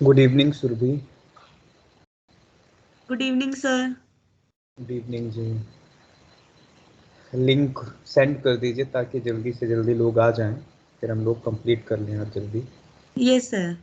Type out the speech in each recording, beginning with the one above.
Good evening Surabhi. Good evening sir. Good evening ji. Link send कर दीजिए ताकि जल्दी से जल्दी लोग आ जाएं, फिर हम लोग कंप्लीट कर लें आज जल्दी। Yes sir.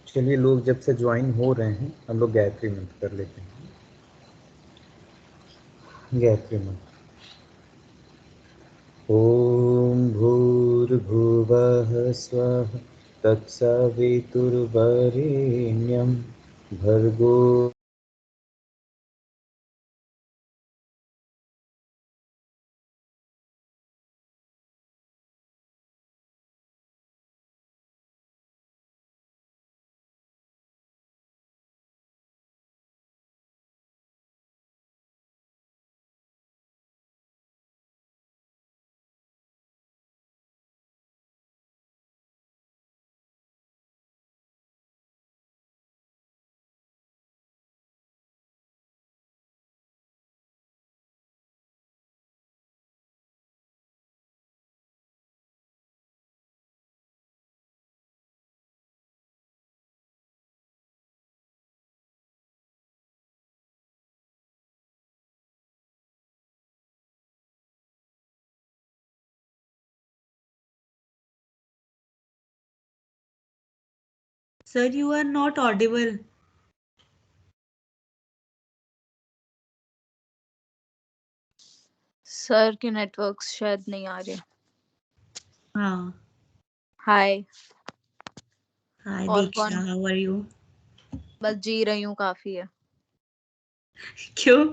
चलिए, लोग जब से ज्वाइन हो रहे हैं हम लोग गायत्री मंत्र कर लेते हैं। गायत्री मंत्र। ओम भूर्भुवः स्वः तत्सवितुर्वरेण्यं भर्गो sir you are not audible. Sir के नेटवर्क्स शायद नहीं आ रहे। हाँ, हाय। हाय और दीक्षा, कौन? How are you? बस जी रही हूँ, काफी है। क्यों?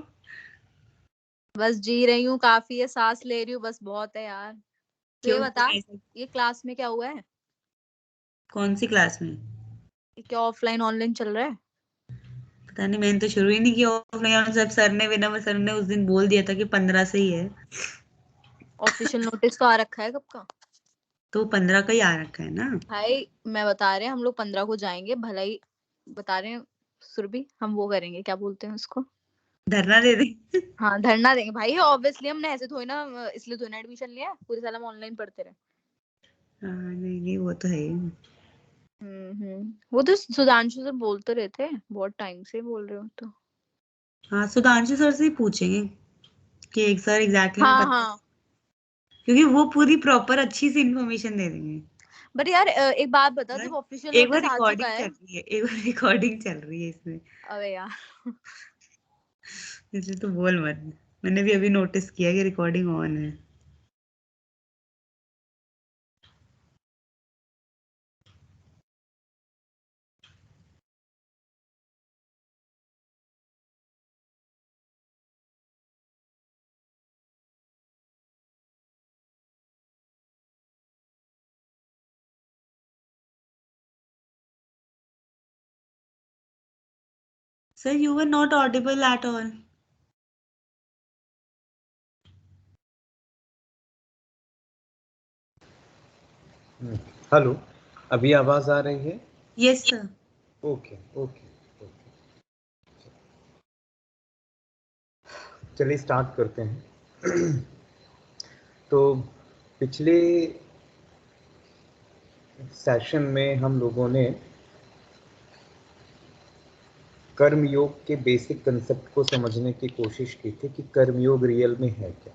बस जी रही हूँ, काफी है। सांस ले रही हूँ, बस बहुत है यार। तो ये क्यों बता, ऐसा? ये क्लास में क्या हुआ है? कौन सी क्लास में? ये क्या ऑफलाइन ऑनलाइन चल रहा है? पता नहीं, मैंने तो शुरू ही नहीं किया ऑफलाइन। सब सर ने उस दिन बोल दिया था कि 15 से ही है। ऑफिशियल नोटिस तो आ रखा है कब का? तो 15 का ही आ रखा है ना। भाई मैं बता रहे हैं, हम लोग 15 को जाएंगे, भला ही बता रहे हैं। सुरभि, हम वो करेंगे, क्या बोलते हैं उसको? धरना दे दे। हाँ, धरना देंगे भाई। ऑब्वियसली हमने ऐसे थोड़ी ना, इसलिए थोड़ी ना एडमिशन लिया है, पूरे साल हम ऑनलाइन पढ़ते रहे। हाँ, नहीं नहीं, वो तो है ही। वो तो सुधांशु सर बोलते रहते हैं, बहुत टाइम से बोल रहे हो तो। हाँ, सुधांशु सर से ही पूछेंगे कि एक सर एग्जैक्टली में हाँ पता, हाँ। क्योंकि वो पूरी प्रॉपर अच्छी सी इन्फॉर्मेशन दे देंगे। बट यार एक बात बता, यार, जब ऑफिशियल एक बार नोटिस आ चुका रिकॉर्डिंग है। चल रही है, एक बार रिकॉर्डिंग चल रही है इसमें, अबे यार। इसलिए तो बोल मत। मैंने भी अभी नोटिस किया कि रिकॉर्डिंग ऑन है। Sir, you were not audible at all. Hello, अभी आवाज़ आ रही है? Yes, sir. Okay okay okay, चलिए स्टार्ट करते हैं। तो पिछले सेशन में हम लोगों ने कर्मयोग के बेसिक कंसेप्ट को समझने की कोशिश की थी कि कर्मयोग रियल में है क्या,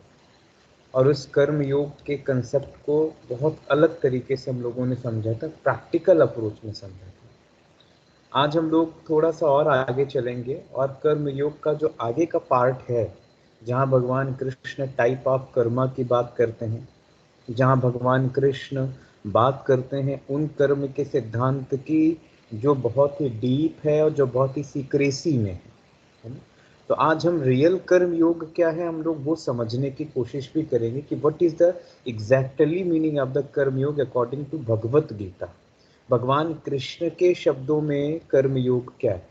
और उस कर्मयोग के कंसेप्ट को बहुत अलग तरीके से हम लोगों ने समझा था, प्रैक्टिकल अप्रोच में समझा था। आज हम लोग थोड़ा सा और आगे चलेंगे और कर्मयोग का जो आगे का पार्ट है, जहाँ भगवान कृष्ण टाइप ऑफ कर्मा की बात करते हैं, जहाँ भगवान कृष्ण बात करते हैं उन कर्म के सिद्धांत की जो बहुत ही डीप है और जो बहुत ही सीक्रेसी में है ना। तो आज हम रियल कर्म योग क्या है, हम लोग वो समझने की कोशिश भी करेंगे कि what is the exactly meaning of the कर्म योग अकॉर्डिंग टू भगवत गीता। भगवान कृष्ण के शब्दों में कर्म योग क्या है,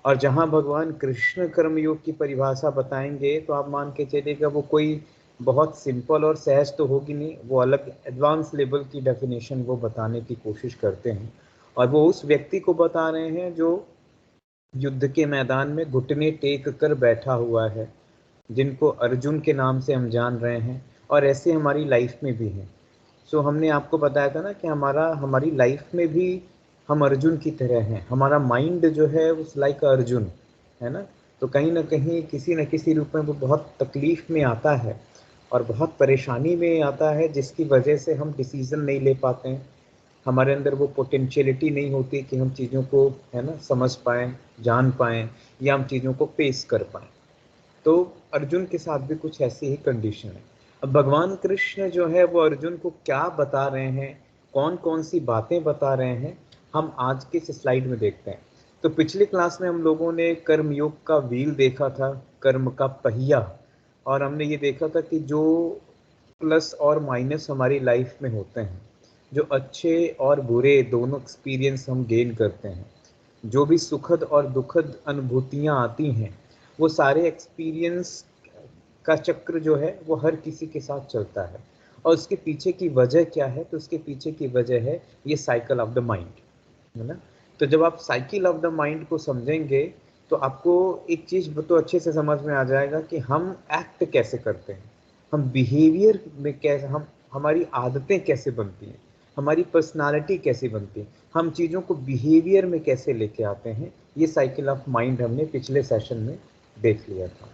और जहाँ भगवान कृष्ण कर्मयोग की परिभाषा बताएंगे तो आप मान के चलिएगा वो कोई बहुत सिंपल और सहज तो होगी नहीं, वो अलग एडवांस लेवल की डेफिनेशन वो बताने की कोशिश करते हैं। और वो उस व्यक्ति को बता रहे हैं जो युद्ध के मैदान में घुटने टेक कर बैठा हुआ है, जिनको अर्जुन के नाम से हम जान रहे हैं, और ऐसे हमारी लाइफ में भी हैं। सो हमने आपको बताया था ना कि हमारी लाइफ में भी हम अर्जुन की तरह हैं। हमारा माइंड जो है उस लाइक अर्जुन है ना। तो कहीं ना कहीं किसी न किसी रूप में वो बहुत तकलीफ में आता है और बहुत परेशानी में आता है, जिसकी वजह से हम डिसीज़न नहीं ले पाते हैं। हमारे अंदर वो पोटेंशियलिटी नहीं होती कि हम चीज़ों को है ना समझ पाएँ, जान पाएँ, या हम चीज़ों को फेस कर पाएँ। तो अर्जुन के साथ भी कुछ ऐसी ही कंडीशन है। अब भगवान कृष्ण जो है वो अर्जुन को क्या बता रहे हैं, कौन कौन सी बातें बता रहे हैं, हम आज के इस स्लाइड में देखते हैं। तो पिछली क्लास में हम लोगों ने कर्म योग का व्हील देखा था, कर्म का पहिया, और हमने ये देखा था कि जो प्लस और माइनस हमारी लाइफ में होते हैं, जो अच्छे और बुरे दोनों एक्सपीरियंस हम गेन करते हैं, जो भी सुखद और दुखद अनुभूतियाँ आती हैं, वो सारे एक्सपीरियंस का चक्र जो है वो हर किसी के साथ चलता है। और उसके पीछे की वजह क्या है, तो उसके पीछे की वजह है ये साइकिल ऑफ द माइंड, है ना। तो जब आप साइकिल ऑफ द माइंड को समझेंगे तो आपको एक चीज़ तो अच्छे से समझ में आ जाएगा कि हम एक्ट कैसे करते हैं, हम बिहेवियर में कैसे, हमारी आदतें कैसे बनती हैं, हमारी पर्सनालिटी कैसे बनती है, हम चीज़ों को बिहेवियर में कैसे लेके आते हैं। ये साइकिल ऑफ माइंड हमने पिछले सेशन में देख लिया था।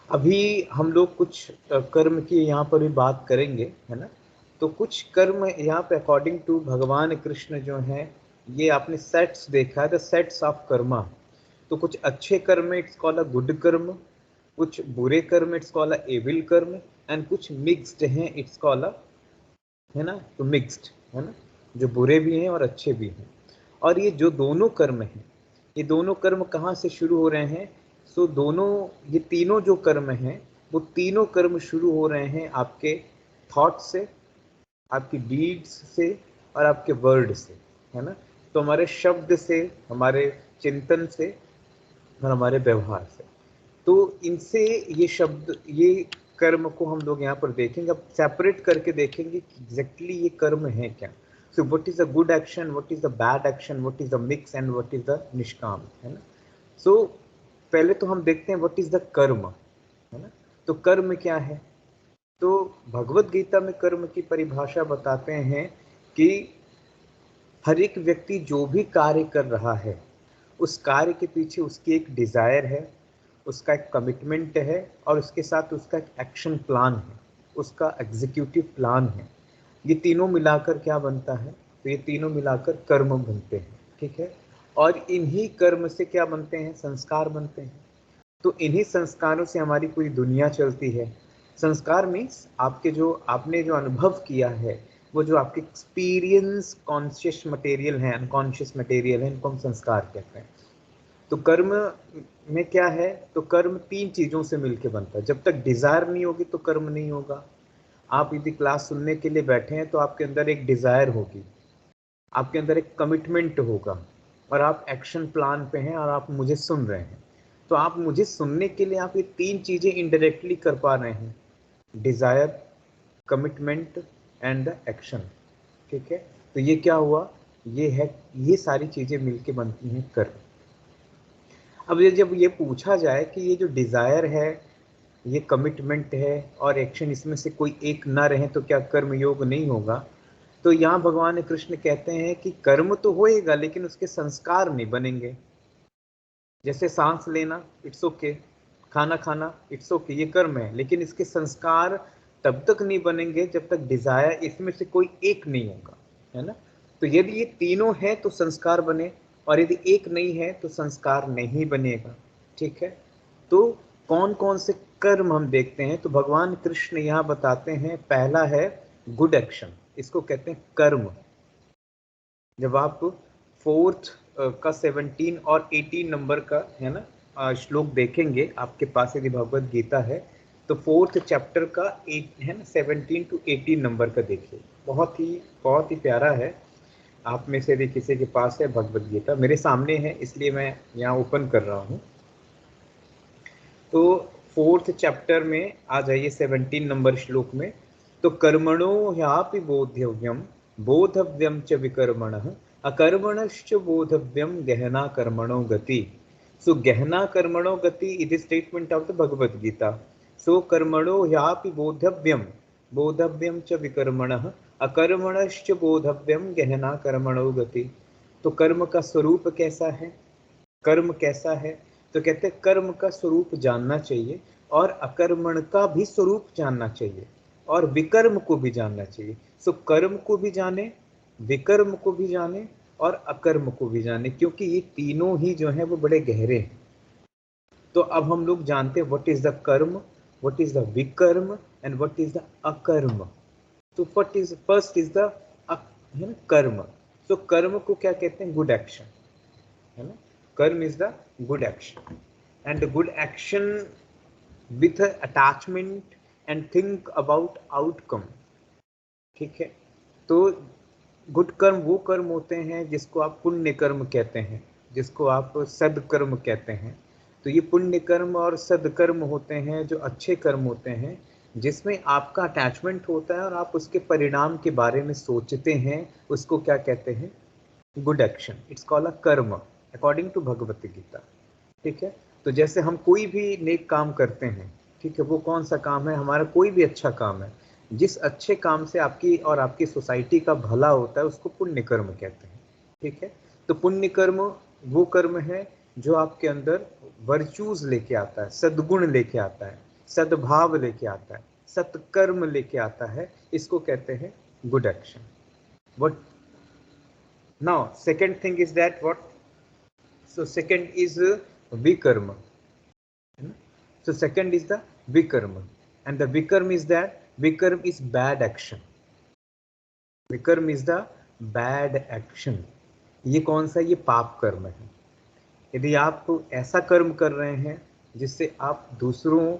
अभी हम लोग कुछ कर्म की यहाँ पर भी बात करेंगे, है ना। तो कुछ कर्म यहाँ पे अकॉर्डिंग टू भगवान कृष्ण जो हैं, ये आपने सेट्स देखा है, द सेट्स ऑफ कर्मा। तो कुछ अच्छे कर्म, इट्स कॉल्ड अ गुड कर्म, कुछ बुरे कर्म इट्स कॉल्ड अ एविल कर्म, एंड कुछ मिक्स्ड हैं इट्स कॉल्ड अ, है ना, तो मिक्स्ड है ना, जो बुरे भी हैं और अच्छे भी हैं। और ये जो दोनों कर्म हैं, ये दोनों कर्म कहाँ से शुरू हो रहे हैं? सो दोनों, ये तीनों जो कर्म हैं वो तीनों कर्म शुरू हो रहे हैं आपके थॉट से, आपकी डीड्स से और आपके वर्ड से, है ना। तो हमारे शब्द से, हमारे चिंतन से और हमारे व्यवहार से, तो इनसे ये शब्द, ये कर्म को हम लोग यहाँ पर देखेंगे, अब सेपरेट करके देखेंगे कि एग्जैक्टली ये कर्म है क्या। सो what is the good action, what is the bad action, what is the mix and what is the निष्काम, है ना। सो पहले तो हम देखते हैं व्हाट इज द कर्म, है ना। तो कर्म क्या है? तो भगवत गीता में कर्म की परिभाषा बताते हैं कि हर एक व्यक्ति जो भी कार्य कर रहा है, उस कार्य के पीछे उसकी एक डिजायर है, उसका एक कमिटमेंट है और उसके साथ उसका एक एक्शन प्लान है, उसका एग्जीक्यूटिव प्लान है। ये तीनों मिलाकर क्या बनता है? तो ये तीनों मिलाकर कर्म बनते हैं, ठीक है। और इन्हीं कर्म से क्या बनते हैं? संस्कार बनते हैं। तो इन्हीं संस्कारों से हमारी पूरी दुनिया चलती है। संस्कार मीन्स आपके जो, आपने जो अनुभव किया है, वो जो आपके एक्सपीरियंस कॉन्शियस मटेरियल है, अनकॉन्शियस मटेरियल है, इनको हम संस्कार कहते हैं। तो कर्म में क्या है? तो कर्म तीन चीजों से मिलकर बनता है। जब तक डिजायर नहीं होगी तो कर्म नहीं होगा। आप यदि क्लास सुनने के लिए बैठे हैं तो आपके अंदर एक डिजायर होगी, आपके अंदर एक कमिटमेंट होगा और आप एक्शन प्लान पे हैं और आप मुझे सुन रहे हैं। तो आप मुझे सुनने के लिए आप ये तीन चीजें इनडायरेक्टली कर पा रहे हैं, desire, commitment and the action, ठीक है। तो ये क्या हुआ? ये है, ये सारी चीजें मिलके बनती हैं कर्म। अब ये जब ये पूछा जाए कि ये जो डिजायर है, ये कमिटमेंट है और एक्शन, इसमें से कोई एक ना रहे तो क्या कर्म योग नहीं होगा? तो यहाँ भगवान कृष्ण कहते हैं कि कर्म तो होएगा लेकिन उसके संस्कार नहीं बनेंगे। जैसे सांस लेना इट्स ओके, खाना खाना इट्स ओके, ये कर्म है, लेकिन इसके संस्कार तब तक नहीं बनेंगे जब तक डिजायर इसमें से कोई एक नहीं होगा, है ना। तो यदि ये तीनों है तो संस्कार बने, और यदि एक नहीं है तो संस्कार नहीं बनेगा, ठीक है। तो कौन कौन से कर्म हम देखते हैं? तो भगवान कृष्ण यहाँ बताते हैं, पहला है गुड एक्शन, इसको कहते हैं कर्म। जब आप फोर्थ का 17 और 18 नंबर का, है ना, श्लोक देखेंगे, आपके पास यदि भगवत गीता है तो फोर्थ चैप्टर का 8, है ना, 17 to 18 नंबर का देखिए, बहुत ही प्यारा है। आप में से यदि किसी के पास है भगवत गीता, मेरे सामने है इसलिए मैं यहाँ ओपन कर रहा हूँ। तो फोर्थ चैप्टर में आ जाइए 17 नंबर श्लोक में। तो कर्मणो ह्यापि बोध्यव्यम बोधव्यम च विकर्मणः अकर्मणश्च बोधव्यम गहना कर्मणो गति। सो गहना कर्मणो गति is the statement of the Bhagavad Gita. So कर्मणो ह्यापि बोधव्यम बोधव्यम च विकर्मणः अकर्मणश्च बोधव्यम गहना कर्मणो गति। तो कर्म का स्वरूप कैसा है, कर्म कैसा है? तो कहते हैं कर्म का स्वरूप जानना चाहिए और अकर्मण का भी स्वरूप जानना चाहिए और विकर्म को भी जानना चाहिए। सो कर्म को भी जाने, विकर्म को भी जाने और अकर्म को भी जाने, क्योंकि ये तीनों ही जो हैं वो बड़े गहरे हैं। तो अब हम लोग जानते हैं what is the karma, what is the vikarma and what is the akarma. तो what is first is the karma. So कर्म को क्या कहते हैं? गुड एक्शन, है ना। कर्म is the good action and good action with attachment and think about outcome, ठीक है। तो गुड कर्म वो कर्म होते हैं जिसको आप पुण्य कर्म कहते हैं, जिसको आप सदकर्म कहते हैं। तो ये पुण्य कर्म और सदकर्म होते हैं जो अच्छे कर्म होते हैं, जिसमें आपका अटैचमेंट होता है और आप उसके परिणाम के बारे में सोचते हैं, उसको क्या कहते हैं? Good action. It's called a कर्म अकॉर्डिंग टू भगवत गीता, ठीक है। तो जैसे हम कोई भी नेक काम करते हैं, ठीक है, वो कौन सा काम है? हमारा कोई भी अच्छा काम है, जिस अच्छे काम से आपकी और आपकी सोसाइटी का भला होता है उसको पुण्य कर्म कहते हैं, ठीक है। तो पुण्य कर्म वो कर्म है जो आपके अंदर वर्चूज लेके आता है, सद्गुण लेके आता है, सद्भाव लेके आता है, सत्कर्म लेके आता है, इसको कहते हैं good action. What now? Second thing is that what? So second is vikarma. So second is the vikarma, and the vikarma is that vikarma is bad action. Vikarma is the bad action. ये कौन सा? ये पाप कर्म है. यदि आप ऐसा कर्म कर रहे हैं जिससे आप दूसरों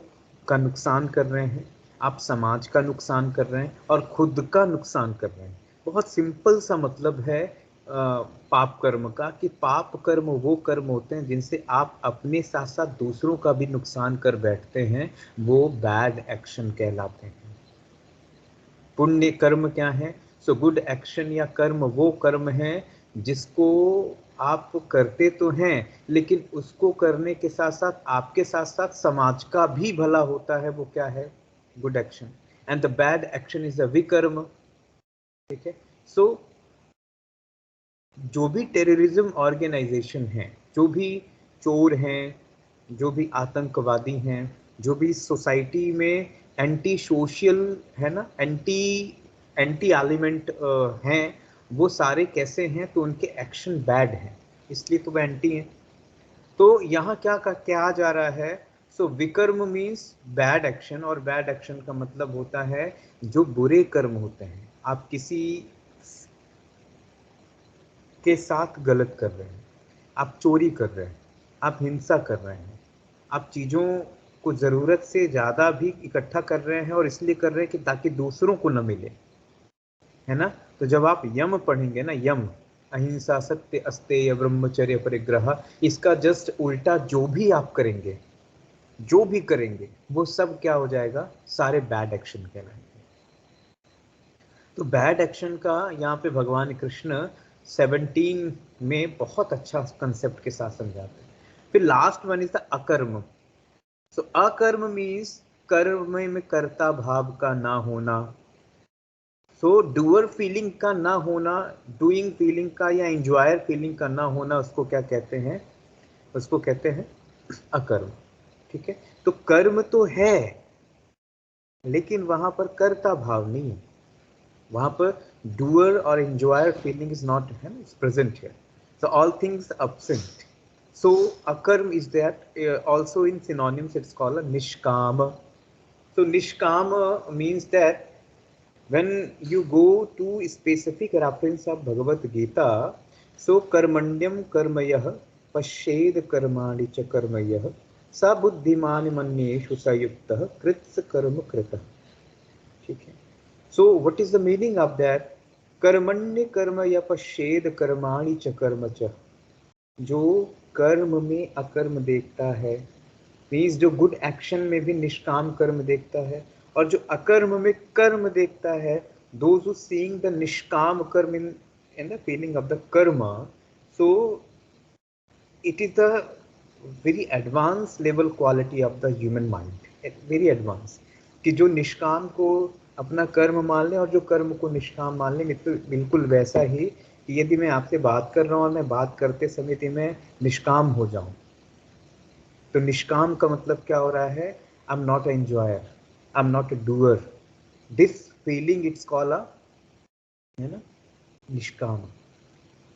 का नुकसान कर रहे हैं, आप समाज का नुकसान कर रहे हैं और खुद का नुकसान कर रहे हैं. बहुत सिंपल सा मतलब है पाप कर्म का, कि पाप कर्म वो कर्म होते हैं जिनसे आप अपने साथ साथ दूसरों का भी नुकसान कर बैठते हैं, वो बैड एक्शन कहलाते हैं. पुण्य कर्म क्या है? सो गुड एक्शन या कर्म वो कर्म है जिसको आप करते तो हैं, लेकिन उसको करने के साथ साथ आपके साथ साथ समाज का भी भला होता है. वो क्या है? Good action. And the bad action is a vikarma. ठीक है. सो जो भी टेररिज्म ऑर्गेनाइजेशन है, जो भी चोर हैं, जो भी आतंकवादी हैं, जो भी सोसाइटी में एंटी सोशल है ना, एंटी एलिमेंट हैं, वो सारे कैसे हैं? तो उनके एक्शन बैड हैं, इसलिए तो वो एंटी हैं. तो यहाँ क्या आ जा रहा है? सो विकर्म मीन्स बैड एक्शन, और बैड एक्शन का मतलब होता है जो बुरे कर्म होते हैं. आप किसी के साथ गलत कर रहे हैं, आप चोरी कर रहे हैं, आप हिंसा कर रहे हैं, आप चीज़ों को ज़रूरत से ज़्यादा भी इकट्ठा कर रहे हैं और इसलिए कर रहे हैं कि ताकि दूसरों को न मिले, है ना. तो जब आप यम पढ़ेंगे ना, यम अहिंसा सत्य अस्तेय ब्रह्मचर्य परिग्रह, इसका जस्ट उल्टा जो भी आप करेंगे, जो भी करेंगे वो सब क्या हो जाएगा? सारे बैड एक्शन कहलाएंगे. तो बैड एक्शन का यहाँ पे भगवान कृष्ण 17 में बहुत अच्छा कंसेप्ट के साथ समझाते हैं. फिर लास्ट वन इज द अकर्म. सो अकर्म मीन्स कर्म में कर्ता भाव का ना होना. सो डूअर फीलिंग का ना होना, डूइंग फीलिंग का या एंजॉयर फीलिंग का ना होना, उसको क्या कहते हैं? उसको कहते हैं अकर्म. ठीक है. तो कर्म तो है, लेकिन वहां पर कर्ता भाव नहीं है. वहां पर doer or enjoyer feeling is not present here. So all things absent. So akarm is that also in synonyms it's called a nishkama. So nishkama means that when you go to specific reference of Bhagavad Gita, so karmanyam karmayah pashed karmani cha karmayah sa buddhiman manyeshu sayuktah krits karma kritah. ठीक है. So what is the meaning of that? कर्मण्य कर्म या पश्चेद कर्माणि च कर्म च. जो कर्म में अकर्म देखता है, मीन्स जो गुड एक्शन में भी निष्काम कर्म देखता है, और जो अकर्म में कर्म देखता है, those who seeing the निष्काम कर्म in the feeling of the karma, so it is the very advanced level quality of the human mind, very advanced, कि जो निष्काम को अपना कर्म मान ले और जो कर्म को निष्काम मान ले. बिल्कुल वैसा ही कि यदि मैं आपसे बात कर रहा हूँ और मैं बात करते समय यदि मैं निष्काम हो जाऊं, तो निष्काम का मतलब क्या हो रहा है? आई am not enjoyer, I am not a doer. This feeling it's called है ना निष्काम.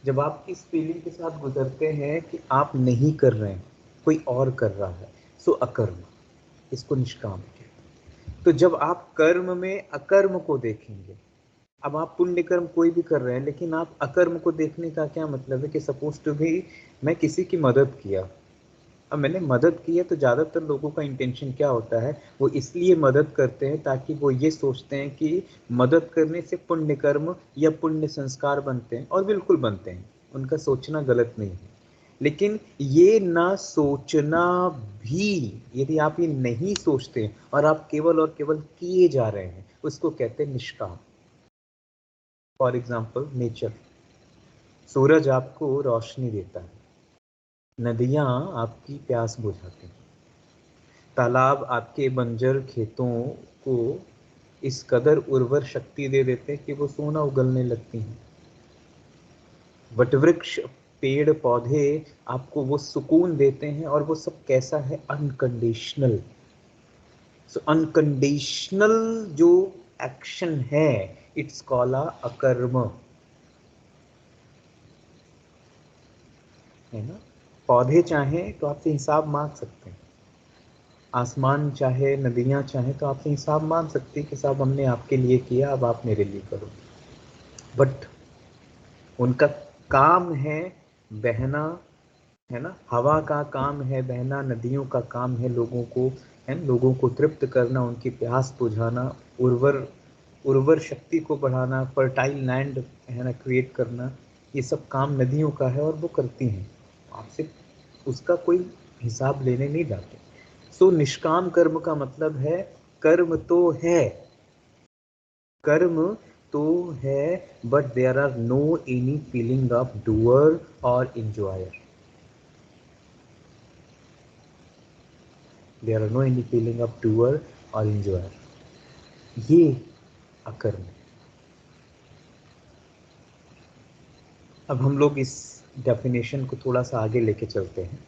जब आप इस फीलिंग के साथ गुजरते हैं कि आप नहीं कर रहे हैं, कोई और कर रहा है, सो अकर्म, इसको निष्काम. तो जब आप कर्म में अकर्म को देखेंगे, अब आप पुण्य कर्म कोई भी कर रहे हैं, लेकिन आप अकर्म को देखने का क्या मतलब है? कि सपोज टू भी मैं किसी की मदद किया, अब मैंने मदद की है, तो ज़्यादातर लोगों का इंटेंशन क्या होता है? वो इसलिए मदद करते हैं ताकि वो ये सोचते हैं कि मदद करने से पुण्य कर्म या पुण्य संस्कार बनते हैं, और बिल्कुल बनते हैं, उनका सोचना गलत नहीं है. लेकिन ये ना सोचना भी, यदि आप ये नहीं सोचते और आप केवल और केवल किए जा रहे हैं, उसको कहते हैं निष्काम. For example nature. सूरज आपको रोशनी देता है, नदियाँ आपकी प्यास बुझाती हैं, तालाब आपके बंजर खेतों को इस कदर उर्वर शक्ति दे देते हैं कि वो सोना उगलने लगती हैं. वटवृक्ष पेड़ पौधे आपको वो सुकून देते हैं, और वो सब कैसा है? अनकंडीशनल. सो अनकंडीशनल जो एक्शन है, इट्स कॉल्ड अकर्म, है ना. पौधे चाहें तो आपसे हिसाब मांग सकते हैं, आसमान चाहे, नदियाँ चाहे, तो आपसे हिसाब मान सकती है कि साहब हमने आपके लिए किया, अब आप मेरे लिए करो। बट उनका काम है बहना, है ना, हवा का काम है बहना, नदियों का काम है लोगों को, है ना, लोगों को तृप्त करना, उनकी प्यास बुझाना, उर्वर शक्ति को बढ़ाना, फर्टाइल लैंड, है ना, क्रिएट करना। ये सब काम नदियों का है और वो करती हैं। आपसे उसका कोई हिसाब लेने नहीं जाते। सो निष्काम कर्म का मतलब है कर्म तो है, कर्म तो है, but there are no any feeling of doer और enjoyer. There are no any feeling of doer और इंजॉयर। ये अकर्म है। अब हम लोग इस डेफिनेशन को थोड़ा सा आगे लेके चलते हैं।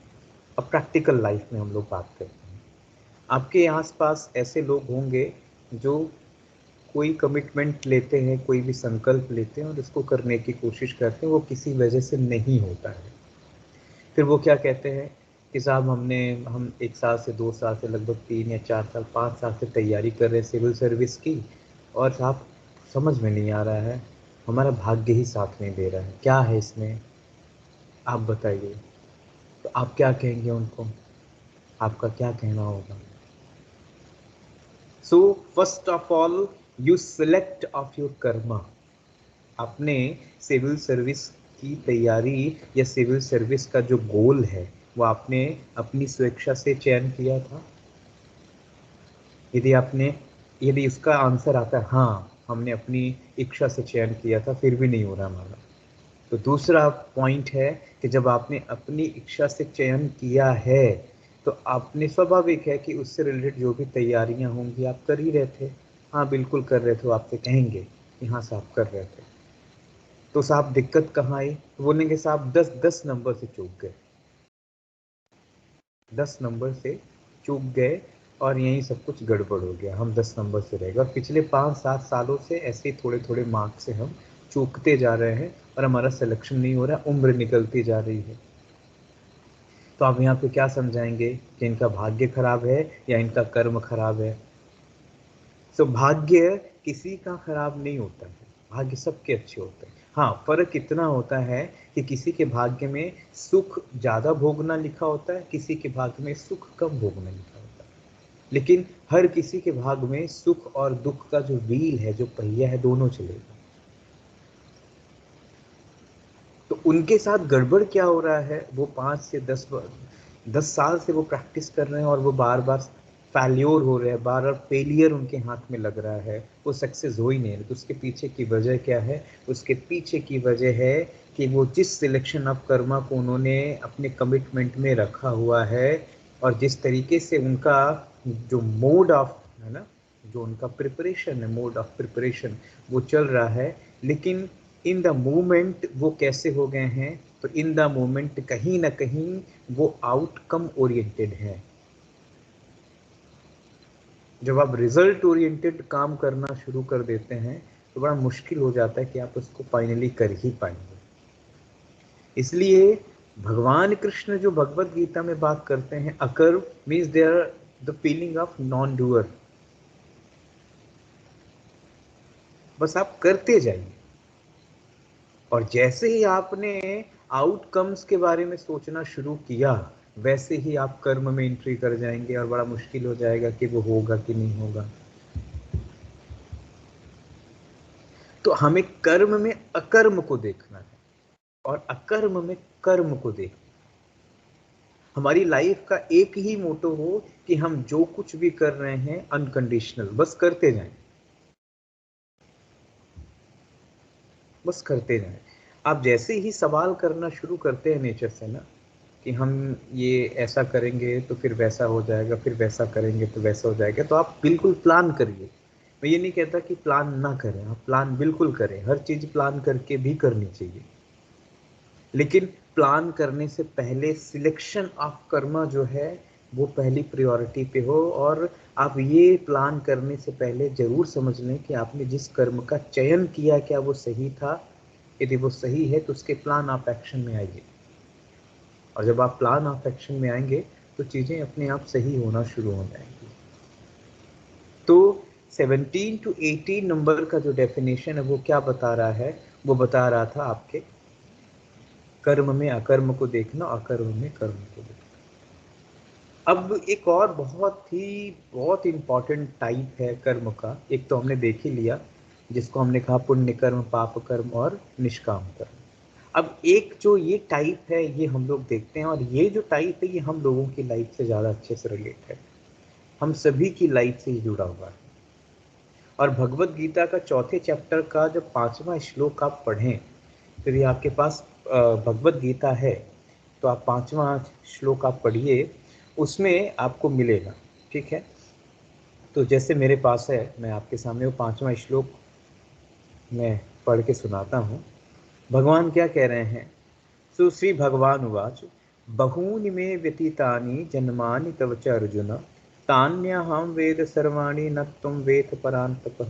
अब प्रैक्टिकल लाइफ में हम लोग बात करते हैं। आपके आसपास ऐसे लोग होंगे जो कोई कमिटमेंट लेते हैं, कोई भी संकल्प लेते हैं और इसको करने की कोशिश करते हैं, वो किसी वजह से नहीं होता है। फिर वो क्या कहते हैं कि साहब हम 1 साल से 2 साल से लगभग 3 या 4 साल 5 साल से तैयारी कर रहे हैं सिविल सर्विस की, और साहब समझ में नहीं आ रहा है, हमारा भाग्य ही साथ नहीं दे रहा है, क्या है इसमें, आप बताइए। तो आप क्या कहेंगे उनको, आपका क्या कहना होगा? So first of all you select of your Karma. आपने सिविल सर्विस की तैयारी या सिविल सर्विस का जो गोल है वो आपने अपनी स्वेच्छा से चयन किया था? यदि उसका आंसर आता है हाँ, हमने अपनी इच्छा से चयन किया था, फिर भी नहीं हो रहा हमारा, तो दूसरा पॉइंट है कि जब आपने अपनी इच्छा से चयन किया है तो आपने, स्वाभाविक है कि उससे रिलेटेड जो भी तैयारियां होंगी आप कर ही रहे थे। हाँ बिल्कुल कर रहे थे, आपसे कहेंगे कि हाँ साहब कर रहे थे। तो साहब दिक्कत कहाँ आई? तो बोलेंगे साहब 10 नंबर से चूक गए, 10 नंबर से चूक गए और यही सब कुछ गड़बड़ हो गया, हम 10 नंबर से रह गए। और पिछले 5-7 सालों से ऐसे थोड़े थोड़े मार्क्स से हम चूकते जा रहे हैं और हमारा सिलेक्शन नहीं हो रहा, उम्र निकलती जा रही है। तो आप यहाँ पे क्या समझाएंगे कि इनका भाग्य खराब है या इनका कर्म खराब है? तो भाग्य किसी का खराब नहीं होता है, भाग्य सबके अच्छे होते हैं। हाँ, फर्क इतना होता है कि किसी के भाग्य में सुख ज्यादा भोगना लिखा होता है, किसी के भाग्य में सुख कम भोगना लिखा होता है, लेकिन हर किसी के भाग्य में सुख और दुख का जो व्हील है, जो पहिया है, दोनों चलेगा। तो उनके साथ गड़बड़ क्या हो रहा है, वो 5 से 10 साल से वो प्रैक्टिस कर रहे हैं और वो बार बार फेल्योर हो रहे हैं, बार बार फेलियर उनके हाथ में लग रहा है, वो सक्सेस हो ही नहीं रहे। तो उसके पीछे की वजह क्या है? उसके पीछे की वजह है कि वो जिस सिलेक्शन ऑफ कर्मा को उन्होंने अपने कमिटमेंट में रखा हुआ है और जिस तरीके से उनका जो मोड ऑफ, है ना, जो उनका प्रिपरेशन है, मोड ऑफ प्रिपरेशन वो चल रहा है, लेकिन इन द मोमेंट वो कैसे हो गए हैं? तो इन द मोमेंट कहीं ना कहीं वो आउटकम ओरिएंटेड है। जब आप रिजल्ट ओरिएंटेड काम करना शुरू कर देते हैं तो बड़ा मुश्किल हो जाता है कि आप उसको फाइनली कर ही पाएंगे। इसलिए भगवान कृष्ण जो भगवत गीता में बात करते हैं, अकर्म means they are the feeling of non doer. बस आप करते जाइए, और जैसे ही आपने आउटकम्स के बारे में सोचना शुरू किया वैसे ही आप कर्म में एंट्री कर जाएंगे और बड़ा मुश्किल हो जाएगा कि वो होगा कि नहीं होगा। तो हमें कर्म में अकर्म को देखना है और अकर्म में कर्म को देखना। हमारी लाइफ का एक ही मोटो हो कि हम जो कुछ भी कर रहे हैं अनकंडीशनल, बस करते जाएं, बस करते जाएं। आप जैसे ही सवाल करना शुरू करते हैं नेचर से ना कि हम ये ऐसा करेंगे तो फिर वैसा हो जाएगा, फिर वैसा करेंगे तो वैसा हो जाएगा, तो आप बिल्कुल प्लान करिए। मैं ये नहीं कहता कि प्लान ना करें, आप प्लान बिल्कुल करें, हर चीज़ प्लान करके भी करनी चाहिए, लेकिन प्लान करने से पहले सिलेक्शन ऑफ कर्मा जो है वो पहली प्रायोरिटी पे हो। और आप ये प्लान करने से पहले ज़रूर समझ लें कि आपने जिस कर्म का चयन किया क्या वो सही था। यदि वो सही है तो उसके प्लान ऑफ एक्शन में आइए, और जब आप प्लान ऑफ एक्शन में आएंगे तो चीज़ें अपने आप सही होना शुरू हो जाएंगी। तो 17 to 18 नंबर का जो डेफिनेशन है वो क्या बता रहा है, वो बता रहा था आपके कर्म में अकर्म को देखना, अकर्म में कर्म को देखना। अब एक और बहुत इंपॉर्टेंट टाइप है कर्म का, एक तो हमने देख ही लिया जिसको हमने कहा पुण्य कर्म, पाप कर्म और निष्काम कर्म। अब एक जो ये टाइप है ये हम लोग देखते हैं, और ये जो टाइप है ये हम लोगों की लाइफ से ज़्यादा अच्छे से रिलेट है, हम सभी की लाइफ से जुड़ा हुआ है। और भगवत गीता का चौथे चैप्टर का जब 5वां श्लोक आप पढ़ें, तो ये आपके पास भगवत गीता है तो आप 5वां श्लोक आप पढ़िए, उसमें आपको मिलेगा। ठीक है, तो जैसे मेरे पास है, मैं आपके सामने वो 5वां श्लोक मैं पढ़ के सुनाता हूँ। भगवान क्या कह रहे हैं? सो श्री भगवान उवाच बहूनि मे व्यतीतानि जन्मानि तव च अर्जुन तान्यहं वेद सर्वाणि न त्वं वेद परान्तप।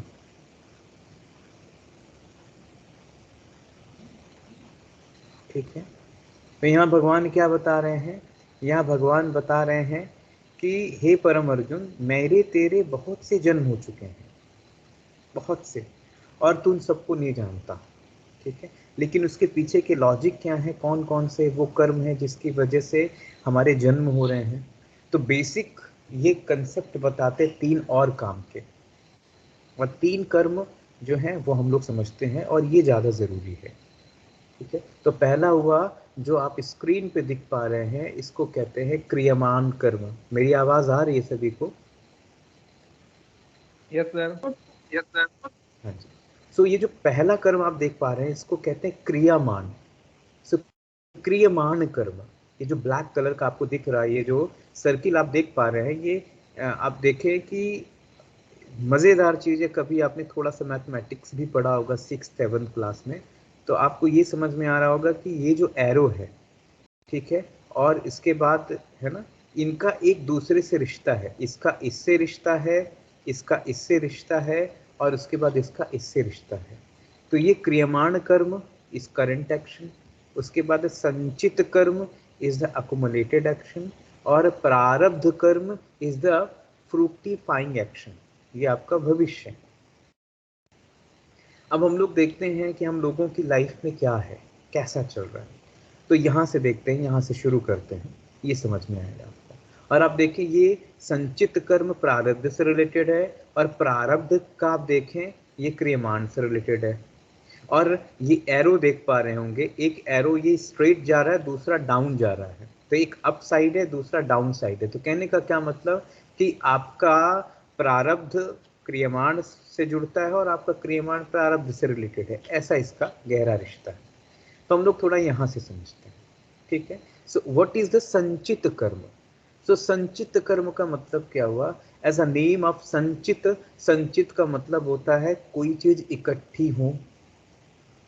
ठीक है, तो यहाँ भगवान क्या बता रहे हैं? यहाँ भगवान बता रहे हैं कि हे परम अर्जुन, मेरे तेरे बहुत से जन्म हो चुके हैं, बहुत से, और तू उन सबको नहीं जानता। ठीक है, लेकिन उसके पीछे के लॉजिक क्या है, कौन कौन से वो कर्म है जिसकी वजह से हमारे जन्म हो रहे हैं। तो बेसिक ये कंसेप्ट बताते 3 और काम के, और 3 कर्म जो हैं वो हम लोग समझते हैं, और ये ज़्यादा ज़रूरी है। ठीक है, तो पहला हुआ जो आप स्क्रीन पे दिख पा रहे हैं, इसको कहते हैं क्रियमान कर्म। मेरी आवाज़ आ रही है सभी को? Yes sir. Yes sir. हाँ जी। सो ये जो पहला कर्म आप देख पा रहे हैं इसको कहते हैं क्रियामान। सो क्रियमान कर्म, ये जो ब्लैक कलर का आपको दिख रहा है, ये जो सर्किल आप देख पा रहे हैं, ये आप देखें कि मज़ेदार चीज़ है। कभी आपने थोड़ा सा मैथमेटिक्स भी पढ़ा होगा 6th-7th क्लास में, तो आपको ये समझ में आ रहा होगा कि ये जो एरो है, ठीक है, और इसके बाद है ना, इनका एक दूसरे से रिश्ता है, इसका इससे रिश्ता है, इसका इससे रिश्ता है, और उसके बाद इसका इससे रिश्ता है। तो ये क्रियमाण कर्म इज करंट एक्शन, उसके बाद संचित कर्म इज द अकुमुलेटेड एक्शन, और प्रारब्ध कर्म इज द फ्रूक्टिफाइंग एक्शन, ये आपका भविष्य। अब हम लोग देखते हैं कि हम लोगों की लाइफ में क्या है, कैसा चल रहा है। तो यहाँ से देखते हैं, यहाँ से शुरू करते हैं, ये समझ में आएगा आपको। और आप देखिए ये संचित कर्म प्रारब्ध से रिलेटेड है, और प्रारब्ध का आप देखें ये क्रियमाण से रिलेटेड है। और ये एरो देख पा रहे होंगे, एक एरो ये स्ट्रेट जा रहा है, दूसरा डाउन जा रहा है, तो एक अप साइड है, दूसरा डाउन साइड है। तो कहने का क्या मतलब कि आपका प्रारब्ध क्रियमाण से जुड़ता है और आपका क्रियमाण प्रारब्ध से रिलेटेड है, ऐसा इसका गहरा रिश्ता है। तो हम लोग थोड़ा यहाँ से समझते हैं। ठीक है, सो व्हाट इज द संचित कर्म? सो संचित कर्म का मतलब क्या हुआ? एज अ नेम ऑफ संचित, संचित का मतलब होता है कोई चीज इकट्ठी हो,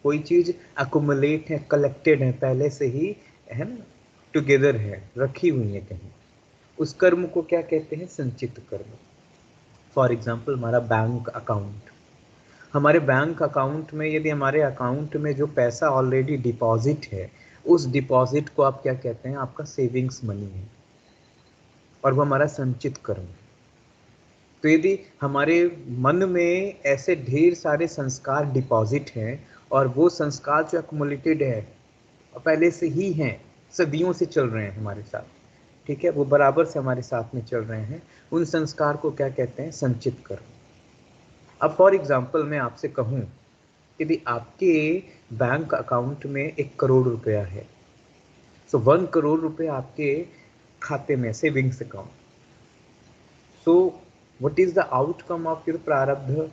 कोई चीज अकुमुलेट है, कलेक्टेड है, पहले से ही है ना, टुगेदर है, रखी हुई है कहीं, उस कर्म को क्या कहते हैं? संचित कर्म। फॉर एग्जाम्पल हमारा बैंक अकाउंट, हमारे बैंक अकाउंट में यदि हमारे अकाउंट में जो पैसा ऑलरेडी डिपॉजिट है, उस डिपॉजिट को आप क्या कहते हैं? आपका सेविंग्स मनी है, और वो हमारा संचित कर्म है। तो यदि हमारे मन में ऐसे ढेर सारे संस्कार डिपॉजिट हैं, और वो संस्कार जो एक्युमुलेटेड है, पहले से ही हैं, सदियों से चल रहे हैं हमारे साथ, ठीक है, वो बराबर से हमारे साथ में चल रहे हैं, उन संस्कार को क्या कहते हैं? संचित कर्म। अब फॉर एग्जाम्पल मैं आपसे कहूँ, यदि आपके बैंक अकाउंट में 1 करोड़ रुपया है, सो 1 करोड़ रुपए आपके खाते में, savings account, so what is the outcome of your prarabdha?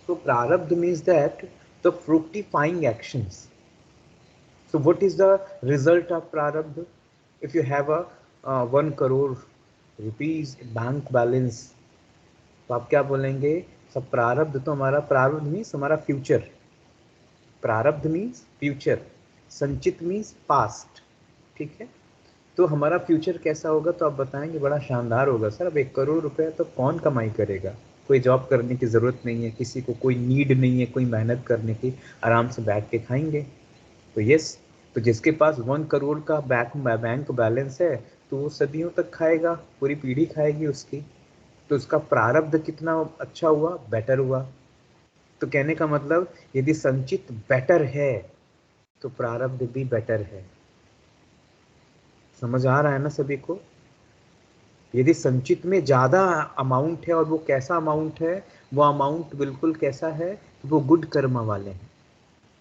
So prarabdha means that the fructifying actions. So what is the result of prarabdha? If you have a 1 crore rupees bank balance, तो आप क्या बोलेंगे? सब प्रारब्ध तो हमारा, प्रारब्ध मीन्स हमारा फ्यूचर, प्रारब्ध means future, sanchit means past. ठीक है, तो हमारा फ्यूचर कैसा होगा? तो आप बताएंगे बड़ा शानदार होगा सर। अब 1 करोड़ रुपया तो कौन कमाई करेगा? कोई जॉब करने की ज़रूरत नहीं है, किसी को कोई नीड नहीं है कोई मेहनत करने की, आराम से बैठ के खाएंगे। तो यस, तो जिसके पास 1 करोड़ का बैंक बैलेंस है, तो वो सदियों तक खाएगा, पूरी पीढ़ी खाएगी उसकी, तो उसका प्रारब्ध कितना अच्छा हुआ, बेटर हुआ। तो कहने का मतलब यदि संचित बेटर है तो प्रारब्ध भी बेटर है। समझ आ रहा है ना सभी को? यदि संचित में ज्यादा अमाउंट है, और वो कैसा अमाउंट है, वो अमाउंट बिल्कुल कैसा है, वो गुड कर्म वाले हैं,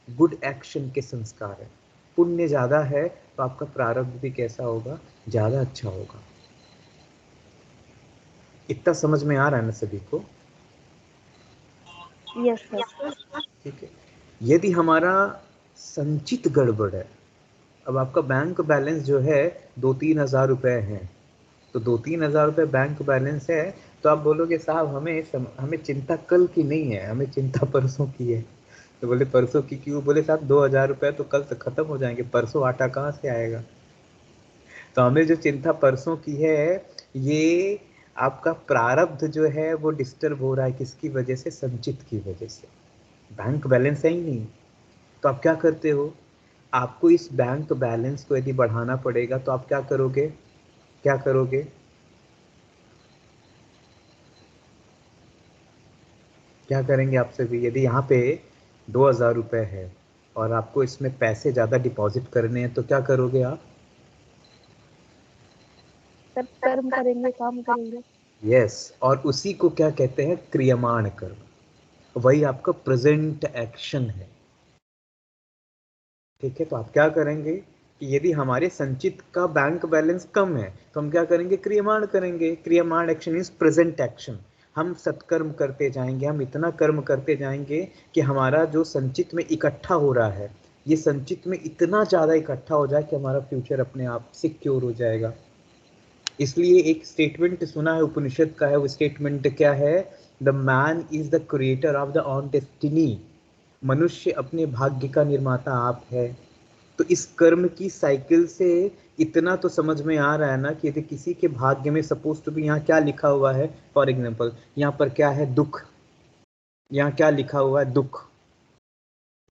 गुड एक्शन के संस्कार है। पुण्य ज्यादा है तो आपका प्रारब्ध भी कैसा होगा, ज्यादा अच्छा होगा। इतना समझ में आ रहा है ना सभी को? Yes sir. ठीक है। यदि हमारा संचित गड़बड़ है, अब आपका बैंक बैलेंस जो है 2-3 हजार रुपए है, तो 2-3 हजार रुपए बैंक बैलेंस है, तो आप बोलोगे साहब हमें चिंता कल की नहीं है, हमें चिंता परसों की है। तो बोले परसों की क्यों? बोले साहब 2,000 रुपए तो कल तक खत्म हो जाएंगे, परसों आटा कहाँ से आएगा? तो हमें जो चिंता परसों की है, ये आपका प्रारब्ध जो है वो डिस्टर्ब हो रहा है। किसकी वजह से? संचित की वजह से। बैंक बैलेंस है ही नहीं। तो आप क्या करते हो? आपको इस बैंक बैलेंस को यदि बढ़ाना पड़ेगा तो आप क्या करोगे? क्या करोगे? क्या करेंगे आप सभी? यदि यहाँ पे 2,000 रुपए है और आपको इसमें पैसे ज़्यादा डिपॉजिट करने हैं तो क्या करोगे आप? सर कर्म करेंगे, काम करेंगे। यस। और उसी को क्या कहते हैं? क्रियमाण कर्म। वही आपका प्रेजेंट एक्शन है। ठीक है। तो आप क्या करेंगे कि यदि हमारे संचित का बैंक बैलेंस कम है तो हम क्या करेंगे? क्रियमाण करेंगे। क्रियमाण एक्शन इज प्रेजेंट एक्शन। हम सत्कर्म करते जाएंगे, हम इतना कर्म करते जाएंगे कि हमारा जो संचित में इकट्ठा हो रहा है, ये संचित में इतना ज़्यादा इकट्ठा हो जाए कि हमारा फ्यूचर अपने आप सिक्योर हो जाएगा। इसलिए एक स्टेटमेंट सुना है उपनिषद का है, वो स्टेटमेंट क्या है? The man is the creator of the on destiny. मनुष्य अपने भाग्य का निर्माता आप है। तो इस कर्म की साइकिल से इतना तो समझ में आ रहा है ना कि यदि किसी के भाग्य में सपोज टू भी, यहाँ क्या लिखा हुआ है, फॉर एग्जाम्पल यहाँ पर क्या है? दुख। यहाँ क्या लिखा हुआ है? दुख।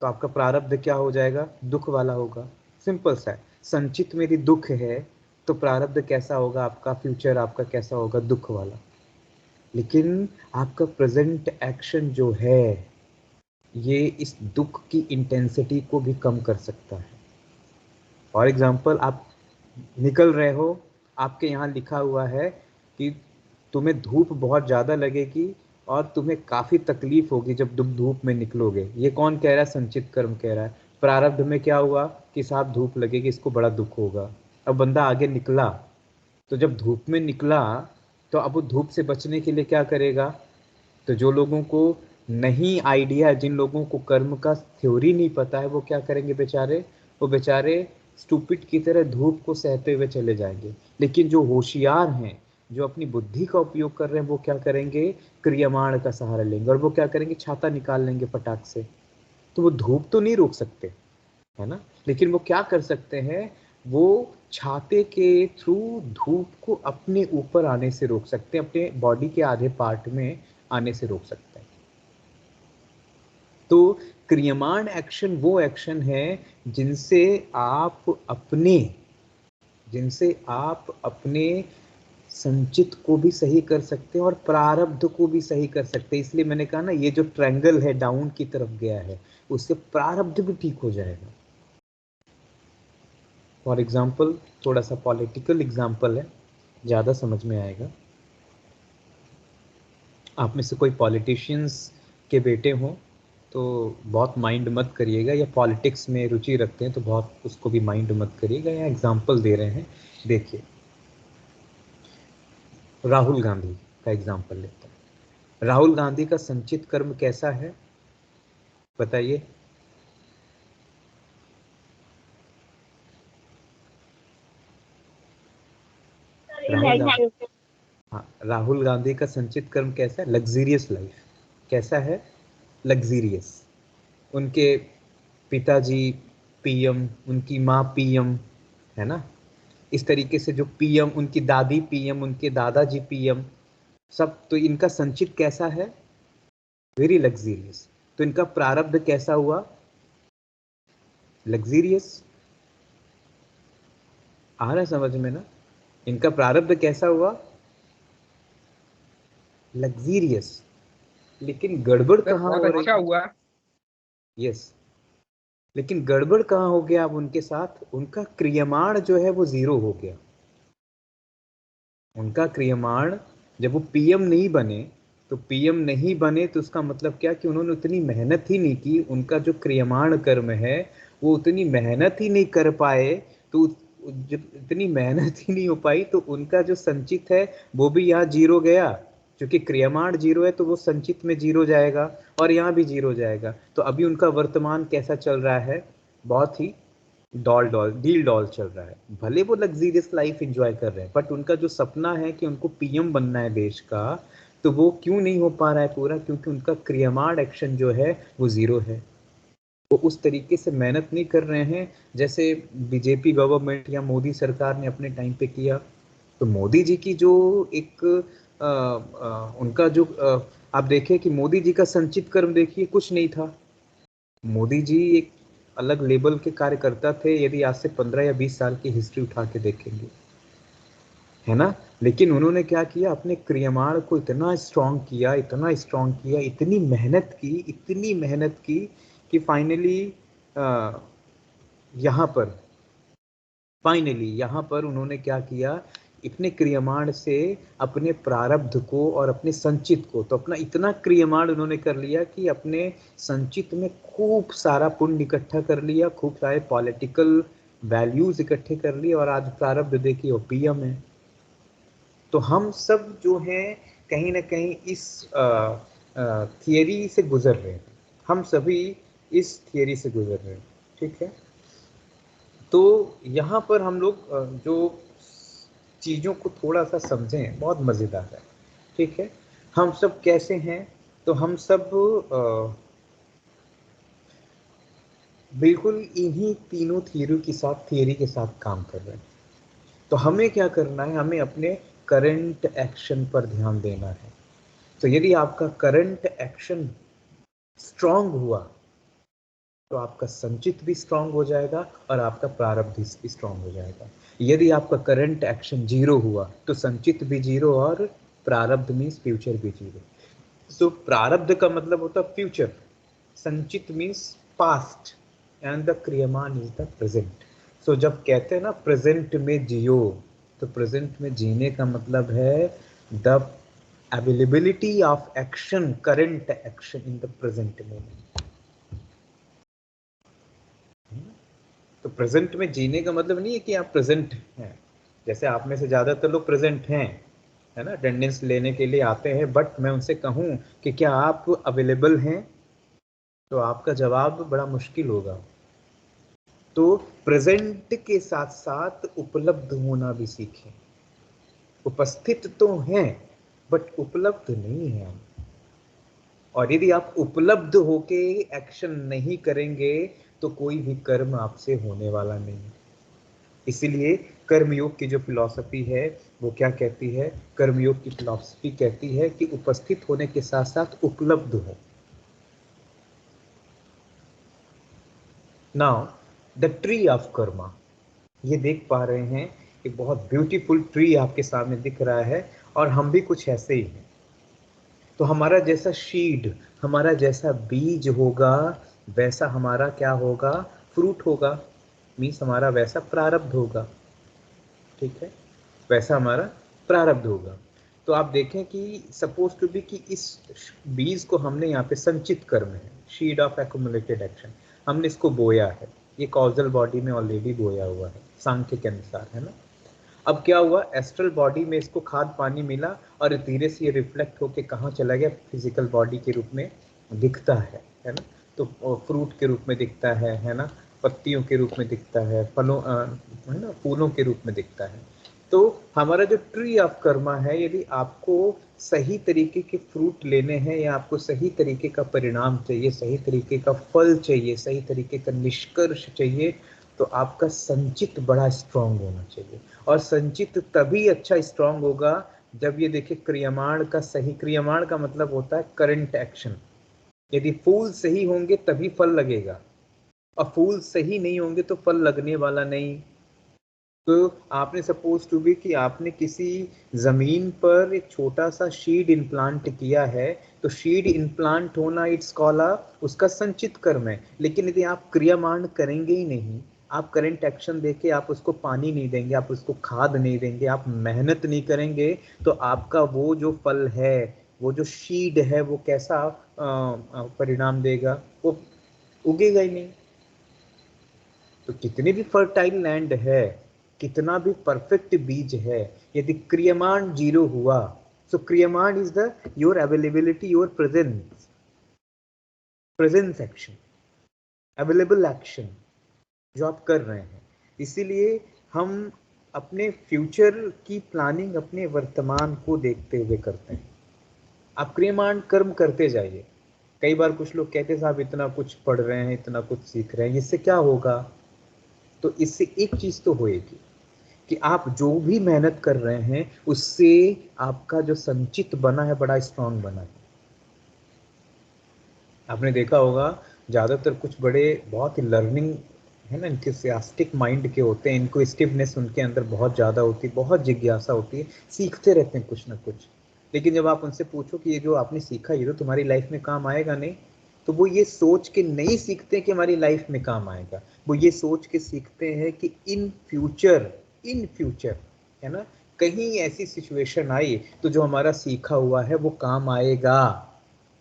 तो आपका प्रारब्ध क्या हो जाएगा? दुख वाला होगा। सिंपल सा है। संचित में यदि दुख है तो प्रारब्ध कैसा होगा? आपका फ्यूचर आपका कैसा होगा? दुख वाला। लेकिन आपका प्रेजेंट एक्शन जो है, ये इस दुख की इंटेंसिटी को भी कम कर सकता है। फॉर एग्जाम्पल आप निकल रहे हो, आपके यहाँ लिखा हुआ है कि तुम्हें धूप बहुत ज़्यादा लगेगी और तुम्हें काफ़ी तकलीफ होगी जब तुम धूप में निकलोगे। ये कौन कह रहा है? संचित कर्म कह रहा है। प्रारब्ध में क्या हुआ कि साहब धूप लगेगी, इसको बड़ा दुख होगा। अब बंदा आगे निकला, तो जब धूप में निकला तो अब वो धूप से बचने के लिए क्या करेगा? तो जो लोगों को नहीं आइडिया, जिन लोगों को कर्म का थ्योरी नहीं पता है, वो क्या करेंगे बेचारे? वो बेचारे स्टूपिड की तरह धूप को सहते हुए चले जाएंगे। लेकिन जो होशियार हैं, जो अपनी बुद्धि का उपयोग कर रहे हैं, वो क्या करेंगे? क्रियमाण का सहारा लेंगे। और वो क्या करेंगे? छाता निकाल लेंगे फटाक से। तो वो धूप तो नहीं रोक सकते, है ना, लेकिन वो क्या कर सकते हैं? वो छाते के थ्रू धूप को अपने ऊपर आने से रोक सकते हैं, अपने बॉडी के आधे पार्ट में आने से रोक सकते हैं। तो क्रियमाण एक्शन वो एक्शन है जिनसे आप अपने संचित को भी सही कर सकते हैं और प्रारब्ध को भी सही कर सकते हैं। इसलिए मैंने कहा ना, ये जो ट्रायंगल है डाउन की तरफ गया है, उससे प्रारब्ध भी ठीक हो जाएगा। फॉर एग्जाम्पल, थोड़ा सा पॉलिटिकल एग्जाम्पल है, ज़्यादा समझ में आएगा। आप में से कोई पॉलिटिशियंस के बेटे हों तो बहुत माइंड मत करिएगा, या पॉलिटिक्स में रुचि रखते हैं तो बहुत उसको भी माइंड मत करिएगा। या एग्जाम्पल दे रहे हैं, देखिए राहुल गांधी का एग्जाम्पल लेते हैं। राहुल गांधी का संचित कर्म कैसा है बताइए? राहुल गांधी का संचित कर्म कैसा है? Luxurious life. कैसा है? लग्जीरियस। उनके पिताजी पीएम, उनकी माँ पीएम, है ना। इस तरीके से जो पीएम, उनकी दादी पीएम, उनके दादाजी पीएम, सब। तो इनका संचित कैसा है? Very luxurious. तो इनका प्रारब्ध कैसा हुआ? लग्जीरियस। आ रहा है समझ में ना? इनका प्रारब्ध कैसा हुआ? लग्जीरियस। लेकिन गड़बड़ कहाँ हो रही? अच्छा हुआ। यस, लेकिन गड़बड़ कहाँ हो गया अब उनके साथ? उनका क्रियमाण जो है वो 0 हो गया। उनका क्रियमाण, जब वो पीएम नहीं बने, तो पीएम नहीं बने तो उसका मतलब क्या कि उन्होंने उतनी मेहनत ही नहीं की। उनका जो क्रियमाण कर्म है वो उतनी मेहनत ही नहीं कर पाए, तो जब इतनी मेहनत ही नहीं हो पाई तो उनका जो संचित है वो भी यहाँ 0 गया। क्योंकि क्रियमाण 0 है तो वो संचित में 0 जाएगा और यहाँ भी 0 जाएगा। तो अभी उनका वर्तमान कैसा चल रहा है? बहुत ही डील डॉल चल रहा है। भले वो लग्जीरियस लाइफ एंजॉय कर रहे हैं, बट उनका जो सपना है कि उनको पीएम बनना है देश का, तो वो क्यों नहीं हो पा रहा है पूरा? क्योंकि उनका क्रियमाण एक्शन जो है वो 0 है। वो उस तरीके से मेहनत नहीं कर रहे हैं जैसे बीजेपी गवर्नमेंट या मोदी सरकार ने अपने टाइम पे किया। तो मोदी जी की जो एक उनका जो आप देखें कि मोदी जी का संचित कर्म देखिए, कुछ नहीं था। मोदी जी एक अलग लेवल के कार्यकर्ता थे, यदि आज से 15 या 20 साल की हिस्ट्री उठा के देखेंगे, है ना। लेकिन उन्होंने क्या किया, अपने क्रियमाण को इतना स्ट्रांग किया, इतना स्ट्रांग किया, इतनी मेहनत की, इतनी मेहनत की कि फाइनली यहाँ पर उन्होंने क्या किया, इतने क्रियमाण से अपने प्रारब्ध को और अपने संचित को, तो अपना इतना क्रियमाण उन्होंने कर लिया कि अपने संचित में खूब सारा पुण्य इकट्ठा कर लिया, खूब सारे पॉलिटिकल वैल्यूज इकट्ठे कर लिए, और आज प्रारब्ध देखिए वो पीएम है। तो हम सब जो हैं कहीं ना कहीं इस थियरी से गुजर रहे हैं, हम सभी इस थियरी से गुजर रहे हैं, ठीक है। तो यहाँ पर हम लोग जो चीज़ों को थोड़ा सा समझें, बहुत मज़ेदार है, ठीक है। हम सब कैसे हैं? तो हम सब बिल्कुल इन्हीं तीनों थियरी के साथ काम कर रहे हैं। तो हमें क्या करना है? हमें अपने करंट एक्शन पर ध्यान देना है। तो यदि आपका करंट एक्शन स्ट्रांग हुआ तो आपका संचित भी स्ट्रांग हो जाएगा और आपका प्रारब्ध भी स्ट्रांग हो जाएगा। यदि आपका करंट एक्शन 0 हुआ तो संचित भी 0 और प्रारब्ध मीन्स फ्यूचर भी 0। सो प्रारब्ध का मतलब होता है future, sanchit means past and the kriyaman is the present. So जब कहते हैं ना प्रेजेंट में जियो, तो प्रेजेंट में जीने का मतलब है the availability of action, current action in the present moment. तो प्रेजेंट में जीने का मतलब नहीं है कि आप प्रेजेंट हैं, जैसे आप में से ज़्यादातर लोग प्रेजेंट हैं, है ना, अटेंडेंस लेने के लिए आते हैं, बट मैं उनसे कहूँ कि क्या आप अवेलेबल हैं, तो आपका जवाब बड़ा मुश्किल होगा। तो प्रेजेंट के साथ साथ उपलब्ध होना भी सीखें। उपस्थित तो हैं बट उपलब्ध नहीं है। और यदि आप उपलब्ध होके एक्शन नहीं करेंगे तो कोई भी कर्म आपसे होने वाला नहीं। इसीलिए कर्मयोग की जो फिलॉसफी है वो क्या कहती है? कर्मयोग की फिलॉसफी कहती है कि उपस्थित होने के साथ साथ उपलब्ध हो। Now the tree of Karma, ये देख पा रहे हैं कि बहुत ब्यूटीफुल ट्री आपके सामने दिख रहा है, और हम भी कुछ ऐसे ही हैं। तो हमारा जैसा शीड, हमारा जैसा बीज होगा, वैसा हमारा क्या होगा? फ्रूट होगा, मीन्स हमारा वैसा प्रारब्ध होगा, ठीक है, वैसा हमारा प्रारब्ध होगा। तो आप देखें कि सपोज टू बी कि इस बीज को हमने यहाँ पे संचित कर्म है, शीड ऑफ एक्युमुलेटेड एक्शन, हमने इसको बोया है, ये कॉजल बॉडी में ऑलरेडी बोया हुआ है सांख्य के अनुसार, है ना। अब क्या हुआ? एस्ट्रल बॉडी में इसको खाद पानी मिला और धीरे से ये रिफ्लेक्ट होके कहाँ चला गया? फिजिकल बॉडी के रूप में दिखता है ना। तो फ्रूट के रूप में दिखता है ना, पत्तियों के रूप में दिखता है, फलों है ना, फूलों के रूप में दिखता है। तो हमारा जो ट्री ऑफ कर्मा है, यदि आपको सही तरीके के फ्रूट लेने हैं या आपको सही तरीके का परिणाम चाहिए, सही तरीके का फल चाहिए, सही तरीके का निष्कर्ष चाहिए, तो आपका संचित बड़ा स्ट्रांग होना चाहिए। और संचित तभी अच्छा स्ट्रांग होगा जब ये देखिए क्रियमाण का सही, क्रियमाण का मतलब होता है करंट एक्शन। यदि फूल सही होंगे तभी फल लगेगा, और फूल सही नहीं होंगे तो फल लगने वाला नहीं। तो आपने सपोज टू बी कि आपने किसी जमीन पर एक छोटा सा शीड इम्प्लांट किया है, तो शीड इम्प्लांट होना इट्स कॉल उसका संचित कर्म है। लेकिन यदि आप क्रियामान करेंगे ही नहीं, आप करंट एक्शन देके आप उसको पानी नहीं देंगे, आप उसको खाद नहीं देंगे, आप मेहनत नहीं करेंगे, तो आपका वो जो फल है, वो जो शीड है, वो कैसा परिणाम देगा? वो उगेगा ही नहीं। तो कितनी भी फर्टाइल लैंड है, कितना भी परफेक्ट बीज है, यदि क्रियमाण जीरो हुआ, so kriyaman is the your availability, your presence action, available action जो आप कर रहे हैं। इसीलिए हम अपने फ्यूचर की प्लानिंग अपने वर्तमान को देखते हुए करते हैं। आप क्रियमाण कर्म करते जाइए। कई बार कुछ लोग कहते हैं साहब इतना कुछ पढ़ रहे हैं, इतना कुछ सीख रहे हैं, इससे क्या होगा? तो इससे एक चीज तो होएगी कि आप जो भी मेहनत कर रहे हैं उससे आपका जो संचित बना है बड़ा स्ट्रांग बना है। आपने देखा होगा ज्यादातर कुछ बड़े बहुत ही लर्निंग है ना, इनके सियास्टिक माइंड के होते हैं, इनको स्टिफनेस उनके अंदर बहुत ज्यादा होती है, बहुत जिज्ञासा होती है, सीखते रहते हैं कुछ ना कुछ। लेकिन जब आप उनसे पूछो कि ये जो आपने सीखा ये तो तुम्हारी लाइफ में काम आएगा नहीं, तो वो ये सोच के नहीं सीखते कि हमारी लाइफ में काम आएगा, वो ये सोच के सीखते हैं कि इन फ्यूचर है ना, कहीं ऐसी सिचुएशन आई तो जो हमारा सीखा हुआ है वो काम आएगा।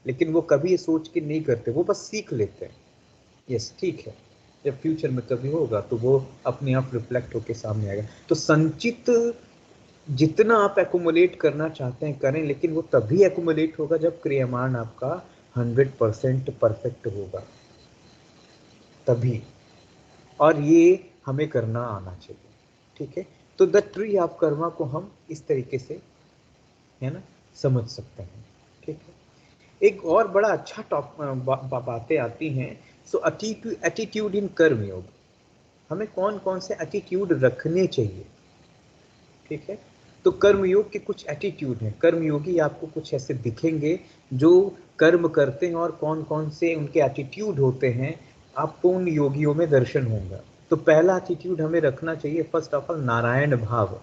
लेकिन वो कभी ये सोच के नहीं करते, वो बस सीख लेते हैं। यस, ठीक है, जब फ्यूचर में कभी होगा तो वो अपने आप रिफ्लेक्ट होके सामने आएगा। तो संचित जितना आप एक्युमुलेट करना चाहते हैं करें, लेकिन वो तभी एक्युमुलेट होगा जब क्रियामान आपका 100% परफेक्ट होगा, तभी। और ये हमें करना आना चाहिए, ठीक है। तो द ट्री ऑफ कर्मा को हम इस तरीके से है ना समझ सकते हैं, ठीक है। एक और बड़ा अच्छा बातें आती हैं। सो एटीट्यूड इन कर्म योग, हमें कौन कौन से एटीट्यूड रखने चाहिए, ठीक है। तो कर्मयोग के कुछ एटीट्यूड हैं। कर्मयोगी आपको कुछ ऐसे दिखेंगे जो कर्म करते हैं और कौन कौन से उनके एटीट्यूड होते हैं, आपको उन योगियों में दर्शन होगा। तो पहला एटीट्यूड हमें रखना चाहिए फर्स्ट ऑफ ऑल नारायण भाव।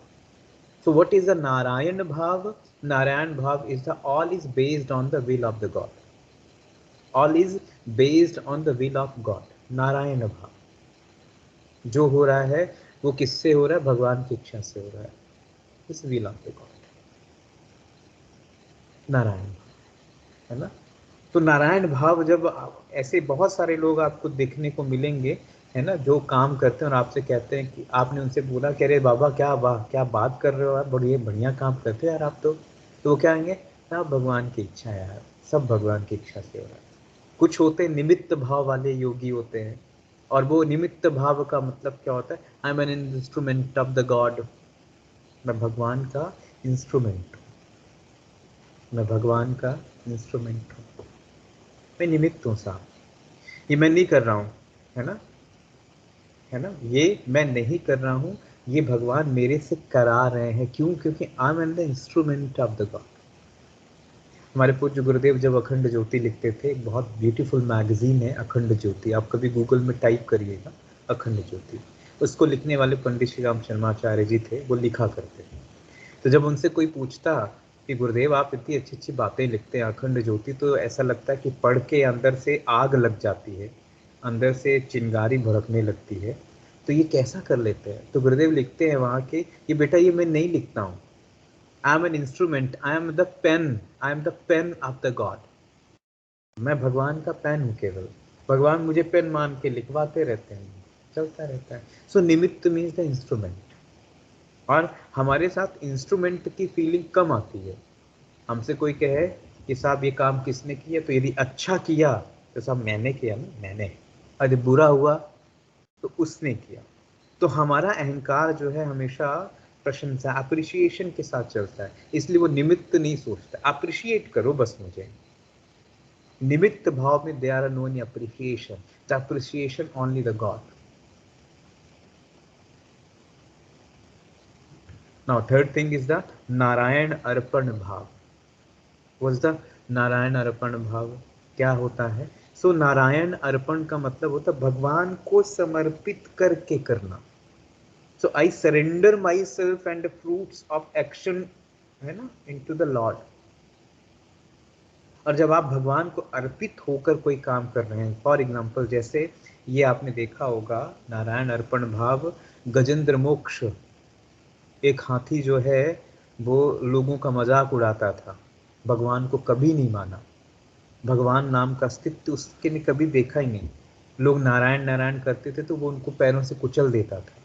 So what is the Narayan भाव? नारायण भाव is the all is based on the will of the God, all is based on the will of God. Narayan भाव जो हो रहा है वो किससे हो रहा है? भगवान की इच्छा से हो रहा है, इस will of the God, Narayan, है ना। तो नारायण भाव जब ऐसे बहुत सारे लोग आपको देखने को मिलेंगे, है ना, जो काम करते हैं और आपसे कहते हैं कि आपने उनसे बोला कि अरे बाबा क्या बात कर रहे हो आप, बड़ी बढ़िया काम करते हो यार आप तो वो क्या कहेंगे? सब भगवान की इच्छा है यार, सब भगवान की इच्छा से हो रहा है। कुछ होते निमित्त भाव वाले योगी होते हैं, और वो निमित्त भाव का मतलब क्या होता है? I am an instrument of the God, मैं भगवान का इंस्ट्रूमेंट हूँ, मैं भगवान का इंस्ट्रूमेंट हूँ, मैं निमित्त हूँ साहब, ये मैं नहीं कर रहा हूँ, है ना, है ना, ये मैं नहीं कर रहा हूँ, ये भगवान मेरे से करा रहे हैं। क्यों? क्योंकि I am the instrument of the God. हमारे पूज्य गुरुदेव जब अखंड ज्योति लिखते थे, एक बहुत ब्यूटीफुल मैगजीन है अखंड ज्योति, आप कभी गूगल में टाइप करिएगा अखंड ज्योति, उसको लिखने वाले पंडित श्री राम शर्माचार्य जी थे, वो लिखा करते थे। तो जब उनसे कोई पूछता कि गुरुदेव आप इतनी अच्छी अच्छी बातें लिखते हैं अखंड ज्योति, तो ऐसा लगता है कि पढ़ के अंदर से आग लग जाती है, अंदर से चिंगारी भड़कने लगती है, तो ये कैसा कर लेते हैं? तो गुरुदेव लिखते हैं वहाँ के, ये बेटा ये मैं नहीं लिखता हूँ, I am an instrument, I am the pain of the God, मैं भगवान का पेन हूँ केवल, भगवान मुझे पेन मान के लिखवाते रहते हैं, चलता रहता है। सो निमित्त मीन्स द इंस्ट्रूमेंट। और हमारे साथ इंस्ट्रूमेंट की फीलिंग कम आती है। हमसे कोई कहे कि साहब ये काम किसने किया, तो यदि अच्छा किया तो साहब मैंने किया ना, मैंने, यदि बुरा हुआ तो उसने किया। तो हमारा अहंकार जो है हमेशा प्रशंसा, अप्रिशिएशन के साथ चलता है, इसलिए वो निमित्त नहीं सोचता। अप्रिशिएट करो बस मुझे, निमित्त भाव में they are no any appreciation, the appreciation only the God. Now third thing is the Narayan अर्पण भाव। What's the नारायण अर्पण भाव? क्या होता है? सो नारायण अर्पण का मतलब होता है भगवान को समर्पित करके करना। So I surrender myself and fruits of action, है ना, इनटू द लॉर्ड। और जब आप भगवान को अर्पित होकर कोई काम कर रहे हैं, फॉर एग्जाम्पल जैसे ये आपने देखा होगा नारायण अर्पण भाव गजेंद्र मोक्ष, एक हाथी जो है वो लोगों का मजाक उड़ाता था, भगवान को कभी नहीं माना, भगवान नाम का अस्तित्व उसके ने कभी देखा ही नहीं। लोग नारायण नारायण करते थे तो वो उनको पैरों से कुचल देता था।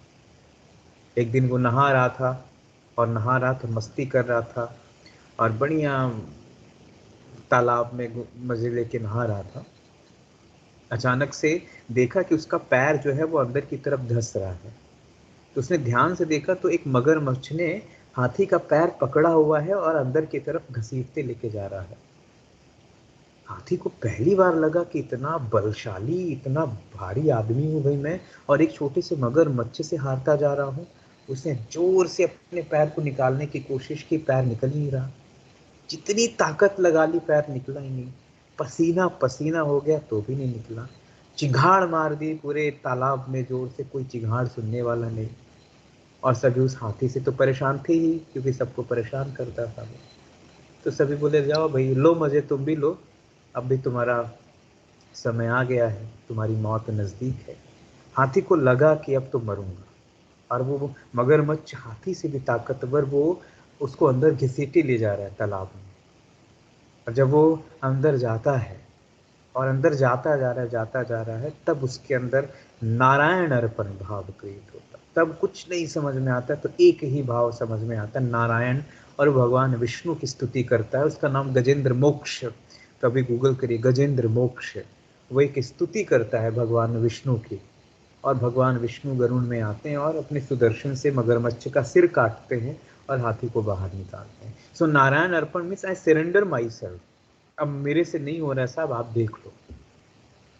एक दिन वो नहा रहा था और नहा रहा था, मस्ती कर रहा था और बढ़िया तालाब में मजे लेके नहा रहा था। अचानक से देखा कि उसका पैर जो है वो अंदर की तरफ धंस रहा है। तो उसने ध्यान से देखा तो एक मगरमच्छ ने हाथी का पैर पकड़ा हुआ है और अंदर की तरफ घसीटते लेके जा रहा है। हाथी को पहली बार लगा कि इतना बलशाली, इतना भारी आदमी हूं भाई मैं, और एक छोटे से मगरमच्छ से हारता जा रहा हूं। उसने जोर से अपने पैर को निकालने की कोशिश की, पैर निकल ही नहीं रहा। जितनी ताकत लगा ली पैर निकला ही नहीं, पसीना पसीना हो गया तो भी नहीं निकला। चिंगाड़ मार दी पूरे तालाब में जोर से, कोई चिंगाड़ सुनने वाला नहीं। और सभी उस हाथी से तो परेशान थे ही, क्योंकि सबको परेशान करता था वो। तो सभी बोले जाओ भाई, लो मजे तुम भी लो, अब भी तुम्हारा समय आ गया है, तुम्हारी मौत नजदीक है। हाथी को लगा कि अब तो मरूंगा, और वो मगरमच्छ हाथी से भी ताकतवर वो उसको अंदर घसीटे ले जा रहा है तालाब में। और जब वो अंदर जाता है और अंदर जाता जा रहा है तब उसके अंदर नारायण अर्पण भाव क्रिएट होता। तब कुछ नहीं समझ में आता, तो एक ही भाव समझ में आता, नारायण, और भगवान विष्णु की स्तुति करता है। उसका नाम गजेंद्र मोक्ष, कभी गूगल करिए गजेंद्र मोक्ष। वो एक स्तुति करता है भगवान विष्णु की, और भगवान विष्णु गरुड़ में आते हैं और अपने सुदर्शन से मगरमच्छ का सिर काटते हैं और हाथी को बाहर निकालते हैं। सो नारायण अर्पण means I surrender myself, अब मेरे से नहीं हो रहा साहब, आप देख लो।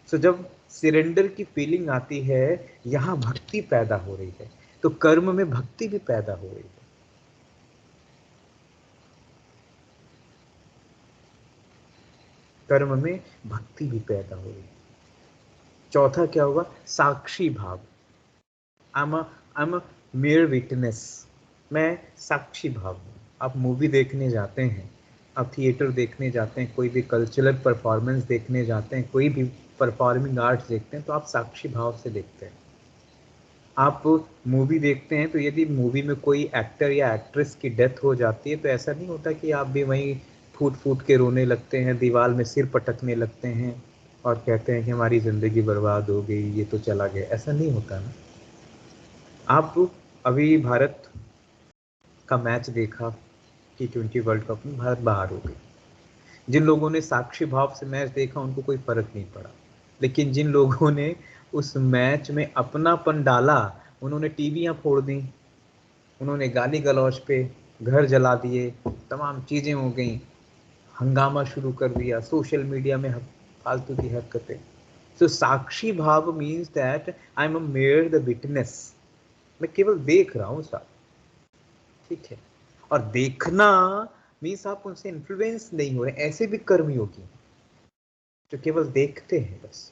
सो जब सरेंडर की फीलिंग आती है, यहाँ भक्ति पैदा हो रही है, तो कर्म में भक्ति भी पैदा हो रही है। कर्म में भक्ति भी पैदा हो रही है। चौथा क्या होगा? साक्षी भाव। आई एम मेयर विटनेस, मैं साक्षी भाव हूँ। आप मूवी देखने जाते हैं, आप थिएटर देखने जाते हैं, कोई भी कल्चरल परफॉर्मेंस देखने जाते हैं, कोई भी परफॉर्मिंग आर्ट्स देखते हैं, तो आप साक्षी भाव से देखते हैं। आप मूवी देखते हैं तो यदि मूवी में कोई एक्टर या एक्ट्रेस की डेथ हो जाती है तो ऐसा नहीं होता कि आप भी वहीं फूट फूट के रोने लगते हैं, दीवार में सिर पटकने लगते हैं और कहते हैं कि हमारी ज़िंदगी बर्बाद हो गई, ये तो चला गया। ऐसा नहीं होता ना। आप अभी भारत का मैच देखा, T20 वर्ल्ड कप में भारत बाहर हो गई। जिन लोगों ने साक्षी भाव से मैच देखा उनको कोई फर्क नहीं पड़ा, लेकिन जिन लोगों ने उस मैच में अपनापन डाला, उन्होंने टीवियां फोड़ दी, उन्होंने गाली गलौज पे घर जला दिए, तमाम चीज़ें हो गई, हंगामा शुरू कर दिया, सोशल मीडिया में फालतू की हरकतें। सो साक्षी भाव means that I am a mayor the witness, मैं केवल देख रहा हूँ साहब, ठीक है। और देखना मीन्स आप उनसे इन्फ्लुएंस नहीं हो रहे। ऐसे भी कर्मयोगी जो केवल देखते हैं बस,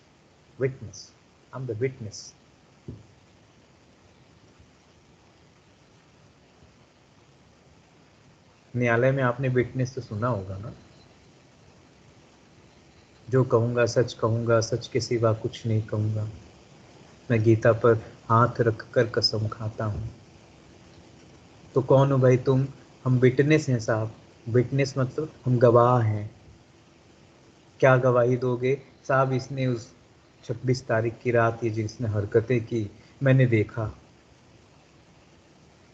witness, I am the witness. न्यायालय में आपने विटनेस तो सुना होगा ना, जो कहूँगा सच कहूँगा, सच के सिवा कुछ नहीं कहूँगा, मैं गीता पर हाथ रख कर कसम खाता हूँ। तो कौन हो भाई तुम? हम विटनेस हैं साहब। विटनेस मतलब हम गवाह हैं। क्या गवाही दोगे साहब? इसने उस 26 तारीख की रात ये जिसने हरकतें की, मैंने देखा,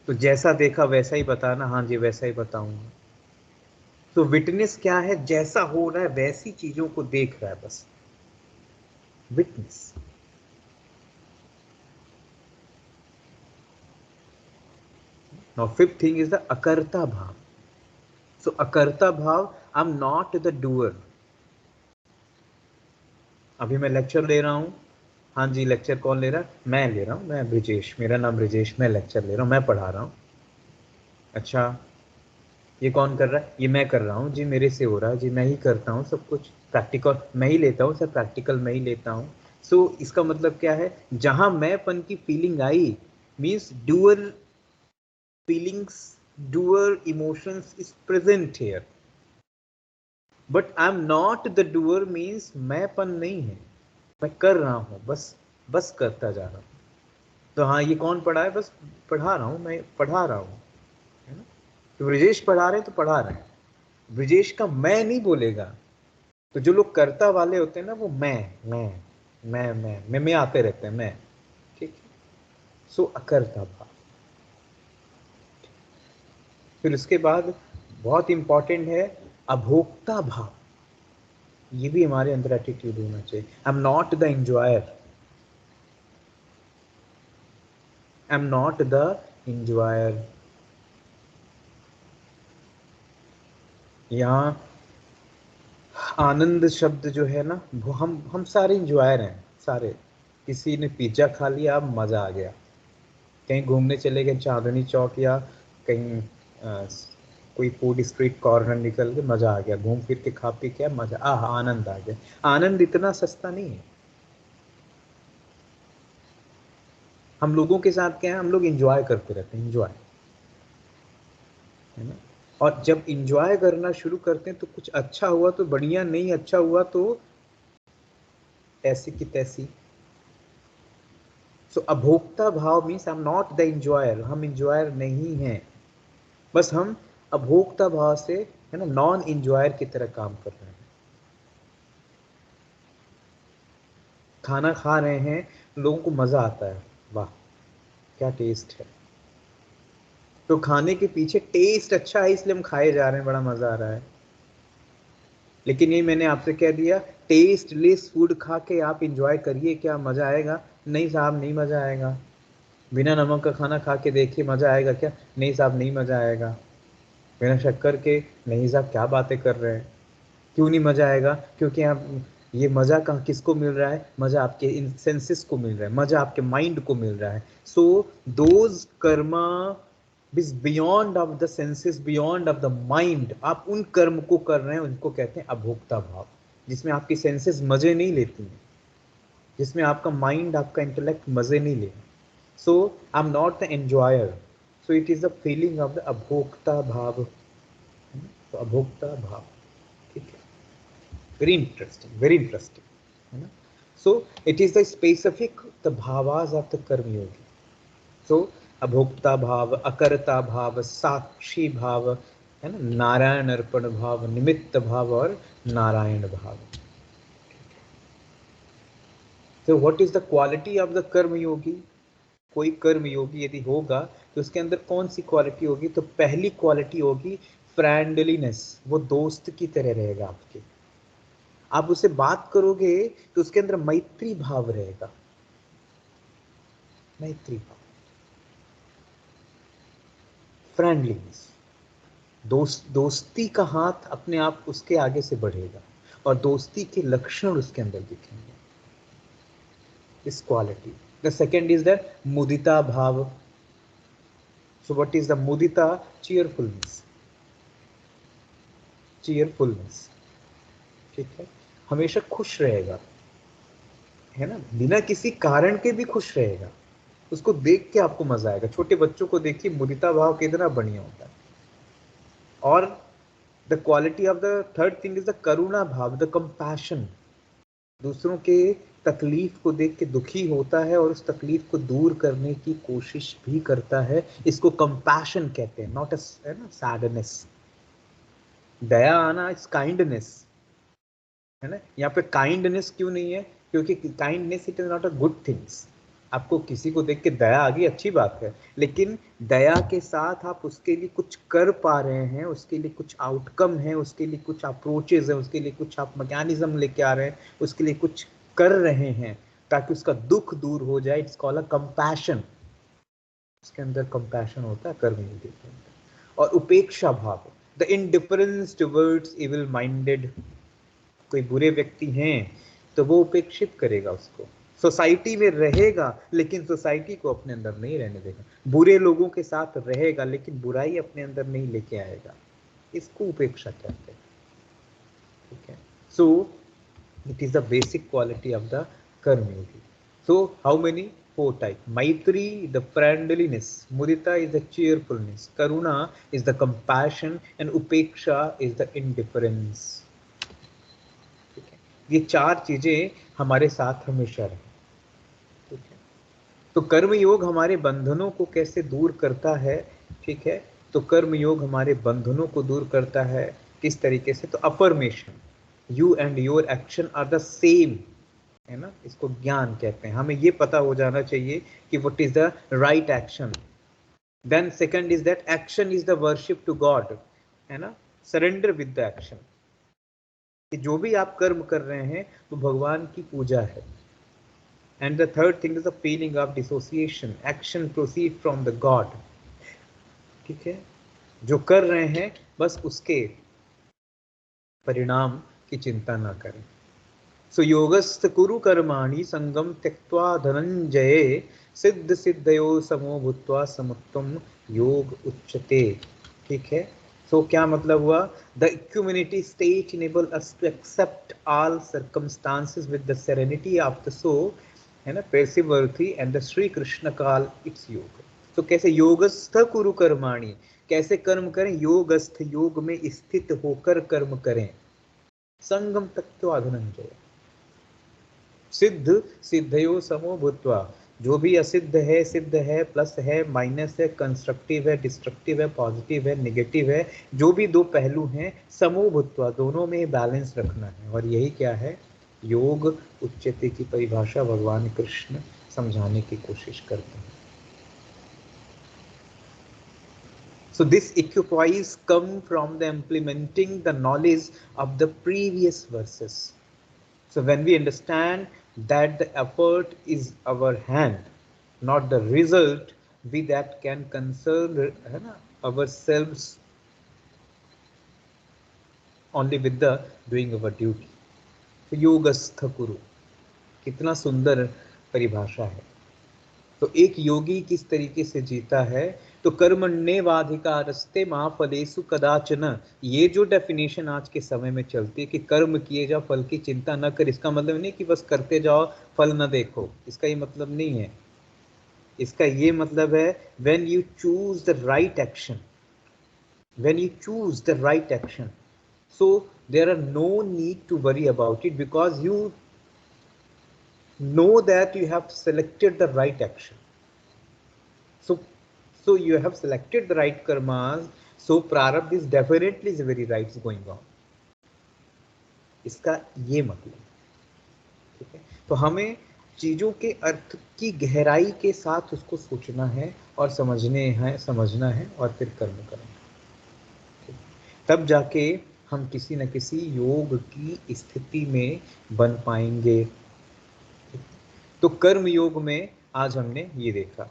तो जैसा देखा वैसा ही बताना। हाँ जी, वैसा ही बताऊंगा। तो विटनेस क्या है? जैसा हो रहा है वैसी चीजों को देख रहा है, बस witness. Now fifth thing is the अकर्ता भाव। सो अकर्ता भाव, I am not the doer. अभी मैं लेक्चर ले रहा हूँ, हाँ जी, लेक्चर कौन ले रहा है? मैं ले रहा हूँ, मैं ब्रिजेश, मेरा नाम ब्रिजेश, मैं लेक्चर ले रहा हूँ, मैं पढ़ा रहा हूँ। अच्छा, ये कौन कर रहा है? ये मैं कर रहा हूँ जी, मेरे से हो रहा है जी, मैं ही करता हूँ सब कुछ, प्रैक्टिकल मैं ही लेता हूँ सर, प्रैक्टिकल मैं ही लेता हूँ। सो इसका मतलब क्या है? जहाँ मैंपन की feeling I means doer feelings, doer emotions is present here. But I'm not the doer means मैंपन नहीं है, मैं कर रहा हूं, बस करता जा रहा हूं. तो हाँ, ये कौन पढ़ा है? बस पढ़ा रहा हूं, मैं पढ़ा रहा हूं, है ना. तो ब्रजेश पढ़ा रहे हैं तो पढ़ा रहे हैं. ब्रजेश का मैं नहीं बोलेगा. तो जो लोग कर्ता वाले होते हैं ना, वो मैं आते रहते हैं, मैं. ठीक है. सो अकर्ता भाव. फिर उसके बाद बहुत इंपॉर्टेंट है अभोक्ता भाव. ये भी हमारे अंदर एटीट्यूड होना चाहिए. आई am not the enjoyer, I am not the enjoyer. यहाँ आनंद शब्द जो है ना, वो हम सारे इंजॉयर हैं, सारे. किसी ने पिज्जा खा लिया, अब मजा आ गया. कहीं घूमने चले गए चांदनी चौक, या कहीं कोई फूड स्ट्रीट कॉर्नर निकल के मजा आ गया, घूम फिर के खा पी के मजा, आनंद आ गया. आनंद इतना सस्ता नहीं है. हम लोगों के साथ क्या है, हम लोग एंजॉय करते रहते हैं, एंजॉय, है ना. और जब एंजॉय करना शुरू करते हैं तो कुछ अच्छा हुआ तो बढ़िया, नहीं अच्छा हुआ तो ऐसी की तैसी. सो अभोक्ता भाव means I am not the enjoyer. हम एंजॉयर नहीं हैं, बस हम अभोक्ता भाव से, है ना, नॉन एंजॉयर की तरह काम कर रहे हैं. खाना खा रहे हैं, लोगों को मजा आता है, वाह क्या टेस्ट है. तो खाने के पीछे टेस्ट अच्छा है इसलिए हम खाए जा रहे हैं, बड़ा मजा आ रहा है. लेकिन ये मैंने आपसे कह दिया, टेस्टलेस फूड खा के आप एंजॉय करिए, क्या मजा आएगा? नहीं साहब, नहीं मजा आएगा. बिना नमक का खाना खा के देखिए, मजा आएगा क्या? नहीं साहब, नहीं मजा आएगा. बिना शक्कर के, नहीं साहब क्या बातें कर रहे हैं. क्यों नहीं मजा आएगा? क्योंकि आप, ये मजा कहाँ किसको मिल रहा है? मजा आपके इन सेंसेस को मिल रहा है, मजा आपके माइंड को मिल रहा है. So those Karma is beyond of the senses, beyond of the mind. आप उन कर्म को कर रहे हैं, उनको कहते हैं अभोक्ता भाव, जिसमें आपकी सेंसेस मजे नहीं लेती हैं, जिसमें आपका माइंड, आपका इंटेलेक्ट मजे नहीं ले. So I am not the enjoyer, so it is the feeling of the अभोक्ता भाव. तो अभोक्ता भाव, ठीक है. वेरी इंटरेस्टिंग, वेरी इंटरेस्टिंग, है ना. So it is the specific the भावास ऑफ द कर्मयोगी. सो अभोक्ता भाव, अकर्ता भाव, साक्षी भाव, है ना, नारायण अर्पण भाव, निमित्त भाव और नारायण भाव. तो what is the quality of the कर्मयोगी? कोई कर्मयोगी यदि होगा तो उसके अंदर कौन सी क्वालिटी होगी? तो पहली क्वालिटी होगी फ्रेंडलीनेस. वो दोस्त की तरह रहेगा आपके. आप उससे बात करोगे तो उसके अंदर मैत्री भाव रहेगा, मैत्री भाव, फ्रेंडलीनेस. दोस्ती का हाथ अपने आप उसके आगे से बढ़ेगा और दोस्ती के लक्षण उसके अंदर दिखेंगे, इस क्वालिटी. द सेकेंड इज द मुदिता भाव. सो व्हाट इज द मुदिता? चीयरफुलनेस, चीयरफुलनेस, ठीक है. हमेशा खुश रहेगा, है ना, बिना किसी कारण के भी खुश रहेगा. उसको देख के आपको मजा आएगा. छोटे बच्चों को देखिए, मुदिता भाव कितना बढ़िया होता है. और the quality of the third thing is the करुणा भाव, द कंपैशन. दूसरों के तकलीफ को देख के दुखी होता है और उस तकलीफ को दूर करने की कोशिश भी करता है. इसको कंपैशन कहते हैं, नॉट है ना, सैडनेस. दया आना इज काइंडनेस, है ना. यहाँ पे काइंडनेस क्यों नहीं है? क्योंकि kindness it is not a good things. आपको किसी को देख के दया आ गई, अच्छी बात है, लेकिन दया के साथ आप उसके लिए कुछ कर पा रहे हैं, उसके लिए कुछ आउटकम है, उसके लिए कुछ अप्रोचेज है, उसके लिए कुछ आप मैकेनिज्म लेके आ रहे हैं, उसके लिए कुछ कर रहे हैं ताकि उसका दुख दूर हो जाए. It's called a compassion. उसके अंदर कंपैशन होता है कर्मयोगी के अंदर. और उपेक्षा भाव, the indifference towards evil minded. कोई बुरे व्यक्ति हैं तो वो उपेक्षित करेगा उसको. सोसाइटी में रहेगा लेकिन सोसाइटी को अपने अंदर नहीं रहने देगा. बुरे लोगों के साथ रहेगा लेकिन बुराई अपने अंदर नहीं लेके आएगा. इसको उपेक्षा कहते हैं, ठीक है. सो it is the basic quality of the कर्मयोगी. So how many? 4 type. Maitri, the friendliness. Mudita is the cheerfulness. Karuna is the compassion, and Upeksha is the indifference. ठीक है, ये 4 चीजें हमारे साथ हमेशा रहे। ठीक है, तो कर्म योग हमारे बंधनों को कैसे दूर करता है? ठीक है, तो कर्म योग हमारे बंधनों को दूर करता है किस तरीके से? तो affirmation, you and your action are the same, है ना, इसको ज्ञान कहते हैं। हमें ये पता हो जाना चाहिए कि what is the right action. Then second is that action is the worship to God, है ना, सरेंडर विद द एक्शन, कि जो भी आप कर्म कर रहे हैं वो भगवान की पूजा है। And the third thing is the feeling of dissociation, action proceed from the God. ठीक है, जो कर रहे हैं बस उसके परिणाम की चिंता ना करें। सो योगस्थ कुरु कर्माणि संगम त्यक्त्वा धनंजय, सिद्ध सिद्धयो समो भूत्वा समुत्तम योग उच्यते। ठीक है, सो क्या मतलब हुआ? The equanimity state enable us to accept all circumstances with the serenity of the soul, है ना, passivity and the Shri Krishna call it's योग। तो कैसे योगस्थ कुरु कर्माणि, कैसे कर्म करें? योगस्थ, योग में स्थित होकर कर्म करें। संगम त्यक्त्वा धनंजय, सिद्ध सिद्धयो समो भूत्वा, जो भी असिद्ध है, सिद्ध है, प्लस है, माइनस है, कंस्ट्रक्टिव है, डिस्ट्रक्टिव है, पॉजिटिव है, नेगेटिव है, जो भी दो पहलू हैं, समो भूत्वा, दोनों में बैलेंस रखना है। और यही क्या है? योग उच्यते की परिभाषा भगवान कृष्ण समझाने की कोशिश करते हैं। So this equipoise come from the implementing the knowledge of the previous verses. So when we understand that the effort is our hand, not the result, we that can concern ourselves only with the doing our duty. So योगस्थ कुरु, कितना सुंदर परिभाषा है। तो एक योगी किस तरीके से जीता है? तो कर्मण्येवाधिकारस्ते मा फलेषु कदाचन, ये जो डेफिनेशन आज के समय में चलती है कि कर्म किए जाओ, फल की चिंता न कर, इसका मतलब नहीं कि बस करते जाओ फल न देखो, इसका ये मतलब नहीं है। इसका ये मतलब है when you choose the right action, when you choose the right action, so there are no need to worry about it, because you know that you have selected the right action. So you have selected the right karmas, so prarabdha is definitely is very right is going on. इसका ये मतलब, ठीक है। तो हमें चीजों के अर्थ की गहराई के साथ उसको सोचना है और समझना है और फिर कर्म करना है, तब जाके हम किसी न किसी योग की स्थिति में बन पाएंगे। तो कर्म योग में आज हमने ये देखा।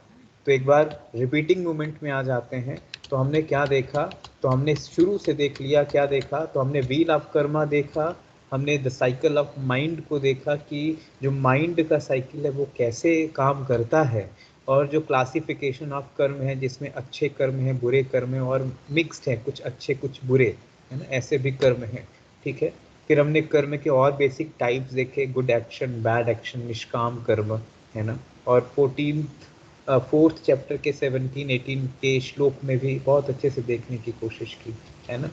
तो एक बार रिपीटिंग मूवमेंट में आ जाते हैं। तो हमने क्या देखा? तो हमने शुरू से देख लिया। क्या देखा? तो हमने व्हील ऑफ कर्मा देखा, हमने द साइकिल ऑफ माइंड को देखा कि जो माइंड का साइकिल है वो कैसे काम करता है, और जो क्लासिफिकेशन ऑफ कर्म है जिसमें अच्छे कर्म हैं, बुरे कर्म हैं और मिक्स्ड है, कुछ अच्छे कुछ बुरे, है ना, ऐसे भी कर्म हैं, ठीक है। फिर हमने कर्म के और बेसिक टाइप्स देखे, गुड एक्शन, बैड एक्शन, निष्काम कर्म, है ना। और 4th चैप्टर के 17-18 के श्लोक में भी बहुत अच्छे से देखने की कोशिश की, है ना।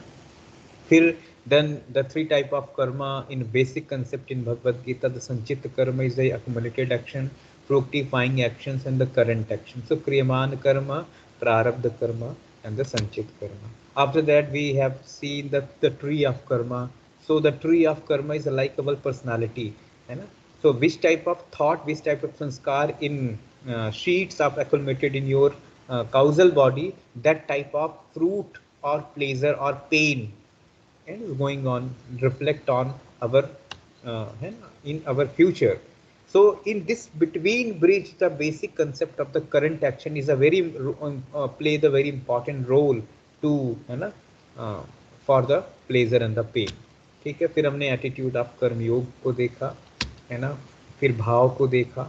फिर then the 3 type of karma in basic concept in Bhagavad Gita, the संचित कर्म is the accumulated action, fructifying actions and the current action. So kriyaman karma, prarabdha karma and the sanchit karma. After that we have seen the tree of karma. So the tree of karma is a likable personality, है ना। So which type of thought, which type of sanskar in sheets of accumulated in your causal body, that type of fruit or pleasure or pain and is going on reflect on our in our future. So in this between bridge, the basic concept of the current action is a very play the very important role to, है ना, for the pleasure and the pain, ठीक है। फिर हमने attitude of कर्म योग को देखा, है ना, फिर भाव को देखा,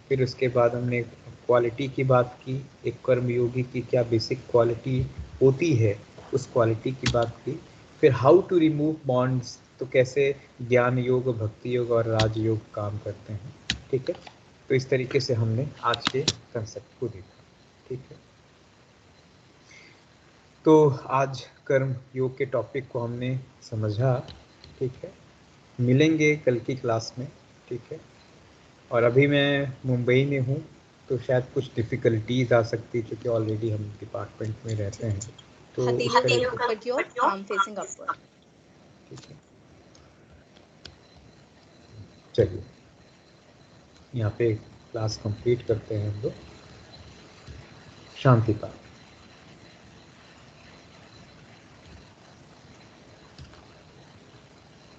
फिर उसके बाद हमने क्वालिटी की बात की, एक कर्म योगी की क्या बेसिक क्वालिटी होती है उस क्वालिटी की बात की। फिर हाउ टू रिमूव बॉन्ड्स, तो कैसे ज्ञान योग, भक्ति योग और राजयोग काम करते हैं, ठीक है। तो इस तरीके से हमने आज के कंसेप्ट को देखा, ठीक है। तो आज कर्म योग के टॉपिक को हमने समझा, ठीक है। मिलेंगे कल की क्लास में, ठीक है। और अभी मैं मुंबई में हूँ तो शायद कुछ डिफ़िकल्टीज आ सकती है क्योंकि ऑलरेडी हम डिपार्टमेंट में रहते हैं, तो ठीक है। चलिए यहाँ पे क्लास कंप्लीट करते हैं हम लोग। शांति पाठ।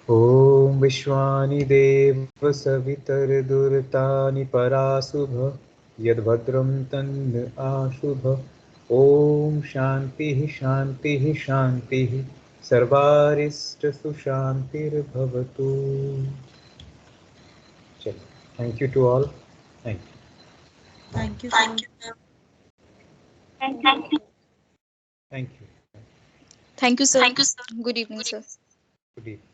ॐ विश्वानि देव सवितर्दुर्तानि पराशुभ यद्भद्रं तन्न आशुभ। ॐ शान्तिः शान्तिः शान्तिः सर्वारिष्टसु शान्तिर्भवतु। चलिए, thank you to all. Thank you. Thank you sir. Thank you. Thank you, sir. Good evening, sir. Good evening.